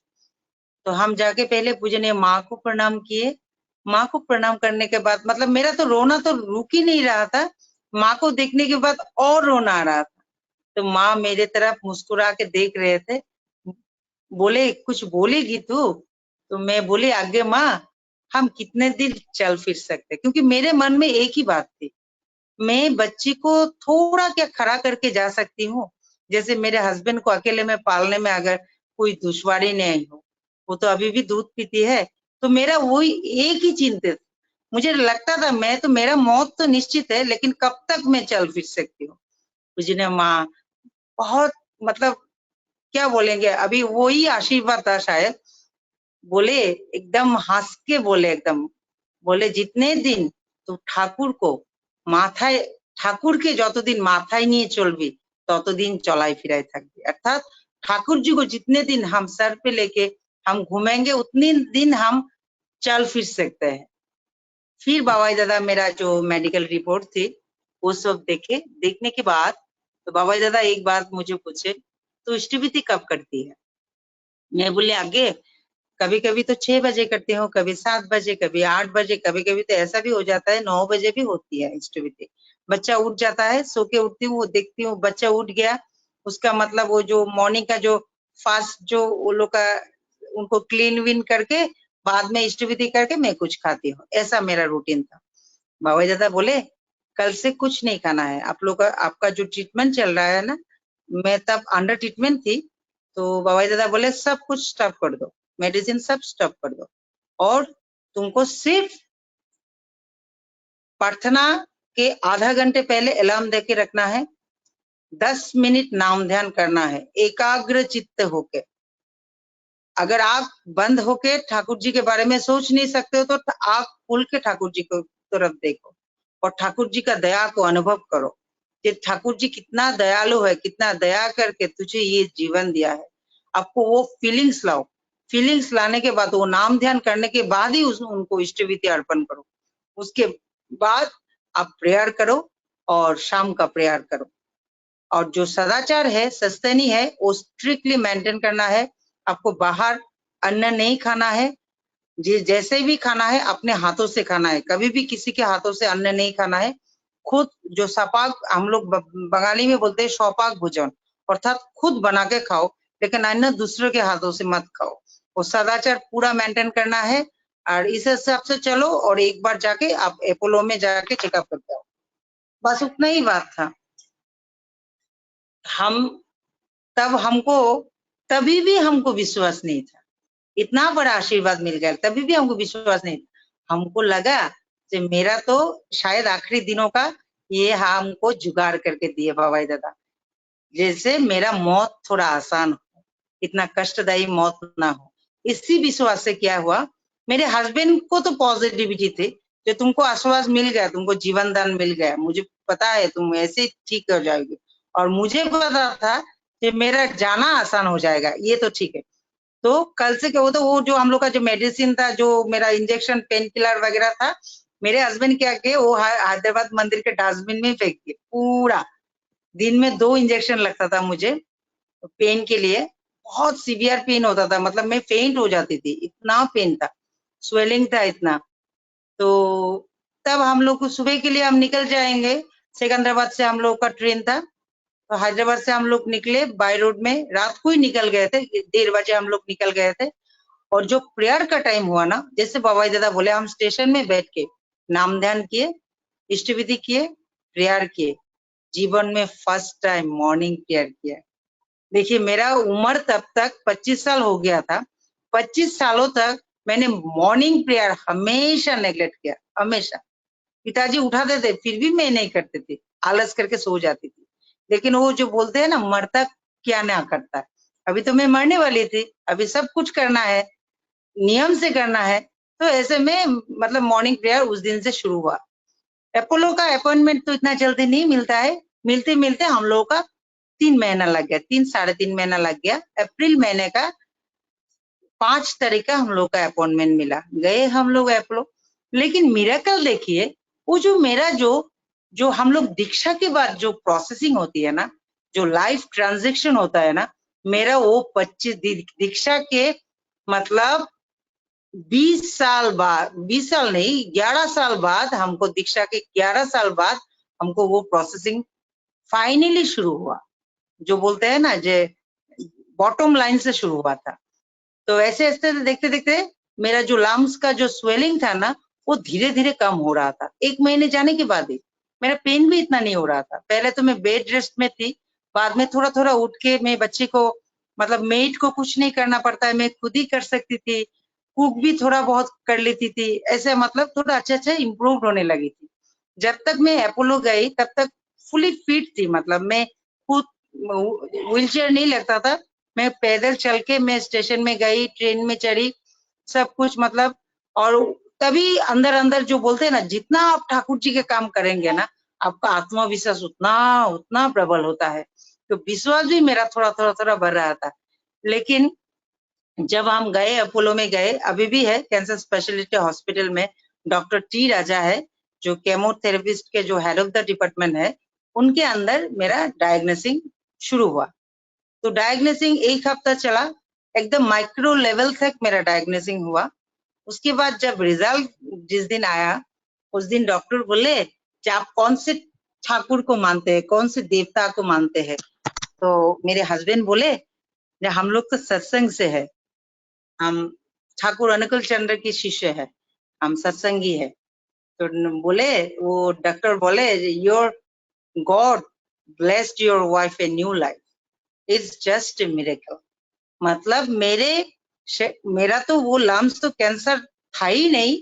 तो हम जाके पहले पूजनीय माँ को प्रणाम किए। माँ को प्रणाम करने के बाद मतलब मेरा तो रोना तो रुक ही नहीं रहा था, माँ को देखने के बाद और रोना आ रहा था। तो माँ मेरे तरफ मुस्कुरा के देख रहे थे, बोले कुछ बोलेगी तू? तो मैं बोली आगे माँ हम कितने दिन चल फिर सकते, क्योंकि मेरे मन में एक ही बात थी, मैं बच्ची को थोड़ा क्या खड़ा करके जा सकती हूँ, जैसे मेरे हस्बैंड को अकेले में पालने में अगर कोई दुश्वारी नहीं हो, वो तो अभी भी दूध पीती है, तो मेरा वही एक ही चिंतित। मुझे लगता था मैं तो मेरा मौत तो निश्चित है, लेकिन कब तक मैं चल फिर सकती हूँ। पूजनीय माँ बहुत मतलब क्या बोलेंगे, अभी वही आशीर्वाद था शायद। बोले एकदम हंस के बोले, एकदम बोले जितने दिन तू ठाकुर को মাথায় ঠাকুরকে যতদিন মাথায় নিয়ে চলবি ততদিন চলাই ফিরাই থাকবি, अर्थात ठाकुर जी को जितने दिन हम सर पे लेके हम घूमेंगे उतने दिन हम चल फिर सकते हैं। फिर बाबाई दादा मेरा जो मेडिकल रिपोर्ट थी वो सब देखे। देखने के बाद तो बाबाई दादा एक बात मुझे पूछे, तो इष्टविधि कब करती है? मैं बोले आगे कभी कभी तो 6 बजे करती हूँ, कभी 7 बजे, कभी 8 बजे, कभी कभी तो ऐसा भी हो जाता है 9 बजे भी होती है इष्टविधि। बच्चा उठ जाता है, सो के उठती हूँ, वो देखती हूँ बच्चा उठ गया, उसका मतलब वो जो मॉर्निंग का जो फास्ट जो वो लोग का उनको क्लीन विन करके बाद में इष्टविधि करके मैं कुछ खाती हूँ, ऐसा मेरा रूटीन था। बाबा दादा बोले कल से कुछ नहीं खाना है, आप लोग का आपका जो ट्रीटमेंट चल रहा है ना, मैं तब अंडर ट्रीटमेंट थी, तो बाबा दादा बोले सब कुछ स्टॉप कर दो, मेडिसिन सब स्टॉप कर दो और तुमको सिर्फ प्रार्थना के आधा घंटे पहले अलार्म देके रखना है, 10 मिनट नाम ध्यान करना है एकाग्र चित्त होके। अगर आप बंद होके ठाकुर जी के बारे में सोच नहीं सकते हो तो आंख खोल के ठाकुर जी को तरफ देखो और ठाकुर जी का दया को अनुभव करो कि ठाकुर जी कितना दयालु है, कितना दया करके तुझे ये जीवन दिया है। आपको वो फीलिंग्स लाओ, फीलिंग्स लाने के बाद वो नाम ध्यान करने के बाद ही उनको इष्टविधि अर्पण करो। उसके बाद आप प्रेयर करो और शाम का प्रेयर करो। और जो सदाचार है, सस्तनी है, वो स्ट्रिक्टली मेंटेन करना है। आपको बाहर अन्न नहीं खाना है, जैसे भी खाना है अपने हाथों से खाना है, कभी भी किसी के हाथों से अन्न नहीं खाना है। खुद जो सपाक हम लोग बंगाली में बोलते हैं स्वपाक भोजन, अर्थात खुद बना के खाओ, लेकिन अन्न दूसरे के हाथों से मत खाओ। वो सदाचार पूरा मेंटेन करना है और इस हिसाब से चलो और एक बार जाके आप अपोलो में जाके चेकअप करके आओ, बस उतना ही बात था। हम तब हमको तभी भी हमको विश्वास नहीं था, इतना बड़ा आशीर्वाद मिल गया तभी भी हमको विश्वास नहीं था। हमको लगा कि मेरा तो शायद आखिरी दिनों का ये हमको जुगाड़ करके दिए बाबा दादा, जैसे मेरा मौत थोड़ा आसान हो, इतना कष्टदायी मौत ना हो। इसी विश्वास से क्या हुआ, मेरे हस्बैंड को तो पॉजिटिविटी थी कि तुमको आश्वास मिल गया, तुमको जीवन दान मिल गया, मुझे पता है तुम ऐसे ही ठीक हो जाओगे, और मुझे पता था कि मेरा जाना आसान हो जाएगा, ये तो ठीक है। तो कल से क्या होता, वो जो हम लोग का जो मेडिसिन था, जो मेरा इंजेक्शन पेन किलर वगैरह था, मेरे हस्बैंड क्या किए, वो हैदराबाद मंदिर के डस्टबिन में फेंक दिए पूरा। दिन में 2 इंजेक्शन लगता था मुझे पेन के लिए, बहुत सीवियर पेन होता था, मतलब मैं फेंट हो जाती थी, इतना पेन था, स्वेलिंग था इतना। तो तब हम लोग को सुबह के लिए हम निकल जाएंगे, सिकंदराबाद से हम लोग का ट्रेन था, तो हैदराबाद से हम लोग निकले बाय रोड में, रात को ही निकल गए थे, 1:30 बजे हम लोग निकल गए थे। और जो प्रेयर का टाइम हुआ ना, जैसे बाबा दादा बोले, हम स्टेशन में बैठ के नाम ध्यान किए, इष्टविधि किए, प्रेयर किए। जीवन में फर्स्ट टाइम मॉर्निंग प्रेयर किया। देखिए मेरा उम्र तब तक 25 साल हो गया था, 25 सालों तक मैंने मॉर्निंग प्रेयर हमेशा नेग्लेक्ट किया, हमेशा। पिताजी उठाते थे फिर भी मैं नहीं करती थी, आलस करके सो जाती थी। लेकिन वो जो बोलते हैं ना, मरता क्या ना करता, अभी तो मैं मरने वाली थी, अभी सब कुछ करना है, नियम से करना है। तो ऐसे में मतलब मॉर्निंग प्रेयर उस दिन से शुरू हुआ। अपोलो का अपॉइंटमेंट तो इतना जल्दी नहीं मिलता है, मिलते मिलते हम लोगों का 3 महीना लग गया, 3 साढ़े 3 महीना लग गया। अप्रैल महीने का 5 तारीख का हम लोग का अपॉइंटमेंट मिला, गए हम लोग अपोलो। लेकिन मिरेकल देखिए, वो जो मेरा जो हम लोग दीक्षा के बाद जो प्रोसेसिंग होती है ना, जो लाइफ ट्रांजेक्शन होता है ना, मेरा वो 25 दीक्षा के मतलब 20 साल बाद, 20 साल नहीं 11 साल बाद, हमको दीक्षा के 11 साल बाद हमको वो प्रोसेसिंग फाइनली शुरू हुआ। जो बोलते हैं ना, जे बॉटम लाइन से शुरू हुआ था। तो ऐसे ऐसे देखते देखते मेरा जो लंग्स का जो स्वेलिंग था ना, वो धीरे धीरे कम हो रहा था। 1 महीने जाने के बाद ही मेरा पेन भी इतना नहीं हो रहा था। पहले तो मैं बेड रेस्ट में थी, बाद में थोड़ा थोड़ा उठ के मैं बच्चे को मतलब मेड को कुछ नहीं करना पड़ता है, मैं खुद ही कर सकती थी, कुक भी थोड़ा बहुत कर लेती थी। ऐसे मतलब थोड़ा अच्छा इम्प्रूव होने लगी थी। जब तक मैं अपोलो गई तब तक फुली फिट थी, मतलब मैं खुद व्हील चेयर नहीं लगता था, मैं पैदल चल के मैं स्टेशन में गई, ट्रेन में चढ़ी, सब कुछ मतलब। और तभी अंदर अंदर जो बोलते हैं ना, जितना आप ठाकुर जी के काम करेंगे ना, आपका आत्मविश्वास उतना उतना प्रबल होता है। तो विश्वास भी मेरा थोड़ा थोड़ा थोड़ा बढ़ रहा था। लेकिन जब हम गए, अपोलो में गए, अभी भी है कैंसर स्पेशलिटी हॉस्पिटल में डॉक्टर टी राजा है, जो केमोथेरेपिस्ट के जो हेड ऑफ द डिपार्टमेंट है, उनके अंदर मेरा डायग्नोसिंग शुरू हुआ। तो डायग्नोसिंग 1 हफ्ता चला, एकदम माइक्रो लेवल तक मेरा डायग्नोसिंग हुआ। उसके बाद जब रिजल्ट जिस दिन आया, उस दिन डॉक्टर बोले कि आप कौन से ठाकुर को मानते हैं, कौन से देवता को मानते हैं। तो मेरे हस्बैंड बोले हम लोग तो सत्संग से है, हम ठाकुर अनुकूल चंद्र की शिष्य है, हम सत्संगी है। तो बोले वो डॉक्टर बोले, your God blessed your wife a new life, it's just a miracle. मतलब मेरा तो वो लम्स तो कैंसर था ही नहीं,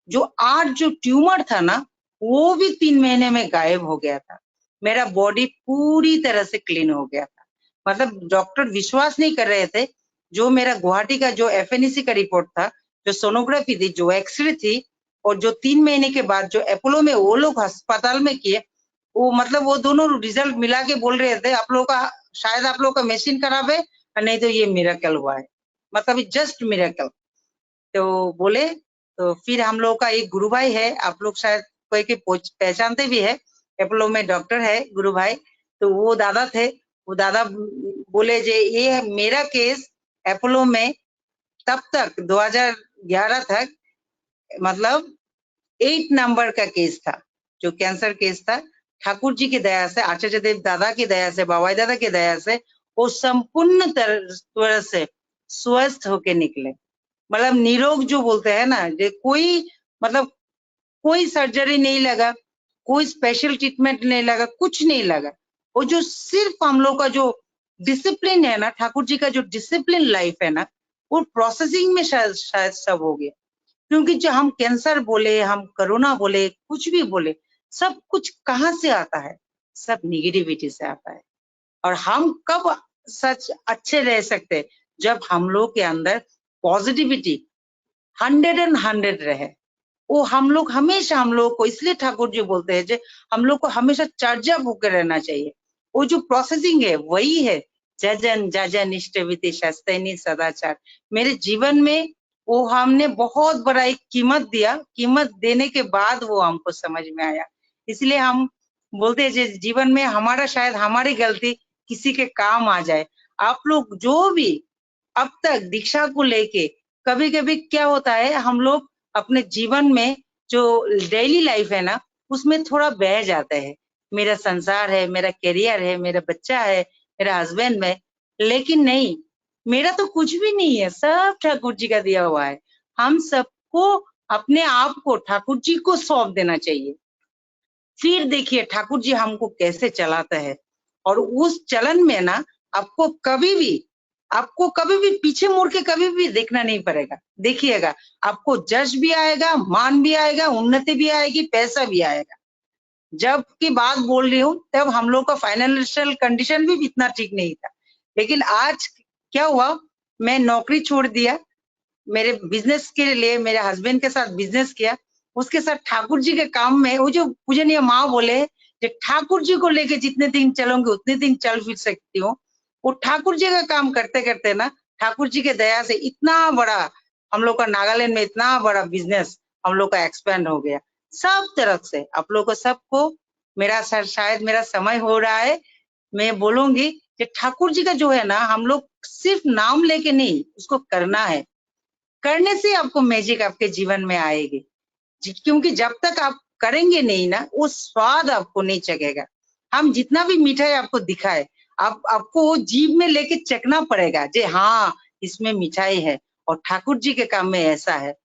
जो 8 जो ट्यूमर था ना, वो भी 3 महीने में गायब हो गया था। मेरा बॉडी पूरी तरह से क्लीन हो गया था। मतलब डॉक्टर विश्वास नहीं कर रहे थे। जो मेरा गुवाहाटी का जो एफएनईसी का रिपोर्ट था, जो सोनोग्राफी थी, जो एक्सरे थी, और जो 3 महीने के बाद जो अपोलो में वो लोग अस्पताल में किए, वो मतलब वो दोनों रिजल्ट मिला के बोल रहे थे, आप लोग का शायद आप लोग का मशीन खराब है, और नहीं तो ये मिरेकल हुआ है, मतलब जस्ट मिरेकल। तो बोले, तो फिर हम लोग का एक गुरु भाई है, आप लोग शायद कोई के पहचानते भी है, अपोलो में डॉक्टर है गुरु भाई। तो वो दादा थे, वो दादा बोले जे ये मेरा केस अपोलो में तब तक 2011 तक मतलब 8 नंबर का केस था, जो कैंसर केस था। ठाकुर जी की दया से, आचार्य देव दादा की दया से, बाबाई दादा की दया से वो संपूर्ण तरह से स्वस्थ होके निकले। मतलब निरोग जो बोलते हैं ना, जे कोई मतलब कोई सर्जरी नहीं लगा, कोई स्पेशल ट्रीटमेंट नहीं लगा, कुछ नहीं लगा। वो जो सिर्फ हम लोग का जो डिसिप्लिन है ना, ठाकुर जी का जो डिसिप्लिन लाइफ है ना, वो प्रोसेसिंग में शायद सब हो गया। क्योंकि जो हम कैंसर बोले, हम कोरोना बोले, कुछ भी बोले, सब कुछ कहाँ से आता है? सब निगेटिविटी से आता है। और हम कब सच अच्छे रह सकते, जब हम लोग के अंदर पॉजिटिविटी 100 रहे। वो हम लोग हमेशा, हम लोग को इसलिए ठाकुर जी बोलते हैं जो हम लोग को हमेशा चार्ज अप होकर रहना चाहिए। वो जो प्रोसेसिंग है वही है, जजन जजन इष्ट विधि शास्त्रनी सदाचार। मेरे जीवन में वो हमने बहुत बड़ा एक कीमत दिया, कीमत देने के बाद वो हमको समझ में आया। इसलिए हम बोलते हैं जीवन में हमारा शायद हमारी गलती किसी के काम आ जाए। आप लोग जो भी अब तक दीक्षा को लेके, कभी कभी क्या होता है, हम लोग अपने जीवन में जो डेली लाइफ है ना, उसमें थोड़ा बह जाते हैं। मेरा संसार है, मेरा करियर है, मेरा बच्चा है, मेरा हस्बैंड है। लेकिन नहीं, मेरा तो कुछ भी नहीं है, सब ठाकुर जी का दिया हुआ है। हम सबको अपने आप को ठाकुर जी को सौंप देना चाहिए। फिर देखिए ठाकुर जी हमको कैसे चलाते हैं। और उस चलन में ना, आपको कभी भी आपको कभी भी पीछे मुड़ के कभी भी देखना नहीं पड़ेगा। देखिएगा, आपको जश भी आएगा, मान भी आएगा, उन्नति भी आएगी, पैसा भी आएगा। जब की बात बोल रही हूँ तब हम लोग का फाइनेंशियल कंडीशन भी इतना ठीक नहीं था, लेकिन आज क्या हुआ, मैं नौकरी छोड़ दिया, मेरे बिजनेस के लिए मेरे हस्बैंड के साथ बिजनेस किया, उसके साथ ठाकुर जी के काम में वो जो पूजनीय माँ बोले कि ठाकुर जी को लेके जितने दिन चलोगे उतने दिन चल फिर सकती हो, वो ठाकुर जी का काम करते करते ना ठाकुर जी के दया से इतना बड़ा हम लोग का नागालैंड में इतना बड़ा बिजनेस हम लोग का एक्सपेंड हो गया सब तरफ से। आप लोग को सबको मेरा शायद मेरा समय हो रहा है, मैं बोलूंगी कि ठाकुर जी का जो है ना हम लोग सिर्फ नाम लेके नहीं, उसको करना है, करने से आपको मैजिक आपके जीवन में आएगी। क्योंकि जब तक आप करेंगे नहीं ना वो स्वाद आपको नहीं चखेगा। हम जितना भी मिठाई आपको दिखाए, आपको वो जीभ में लेके चखना पड़ेगा जे हाँ इसमें मिठाई है, और ठाकुर जी के काम में ऐसा है।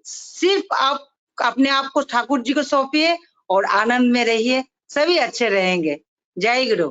सिर्फ आप अपने आप को ठाकुर जी को सौंपिए और आनंद में रहिए, सभी अच्छे रहेंगे। जय गुरु।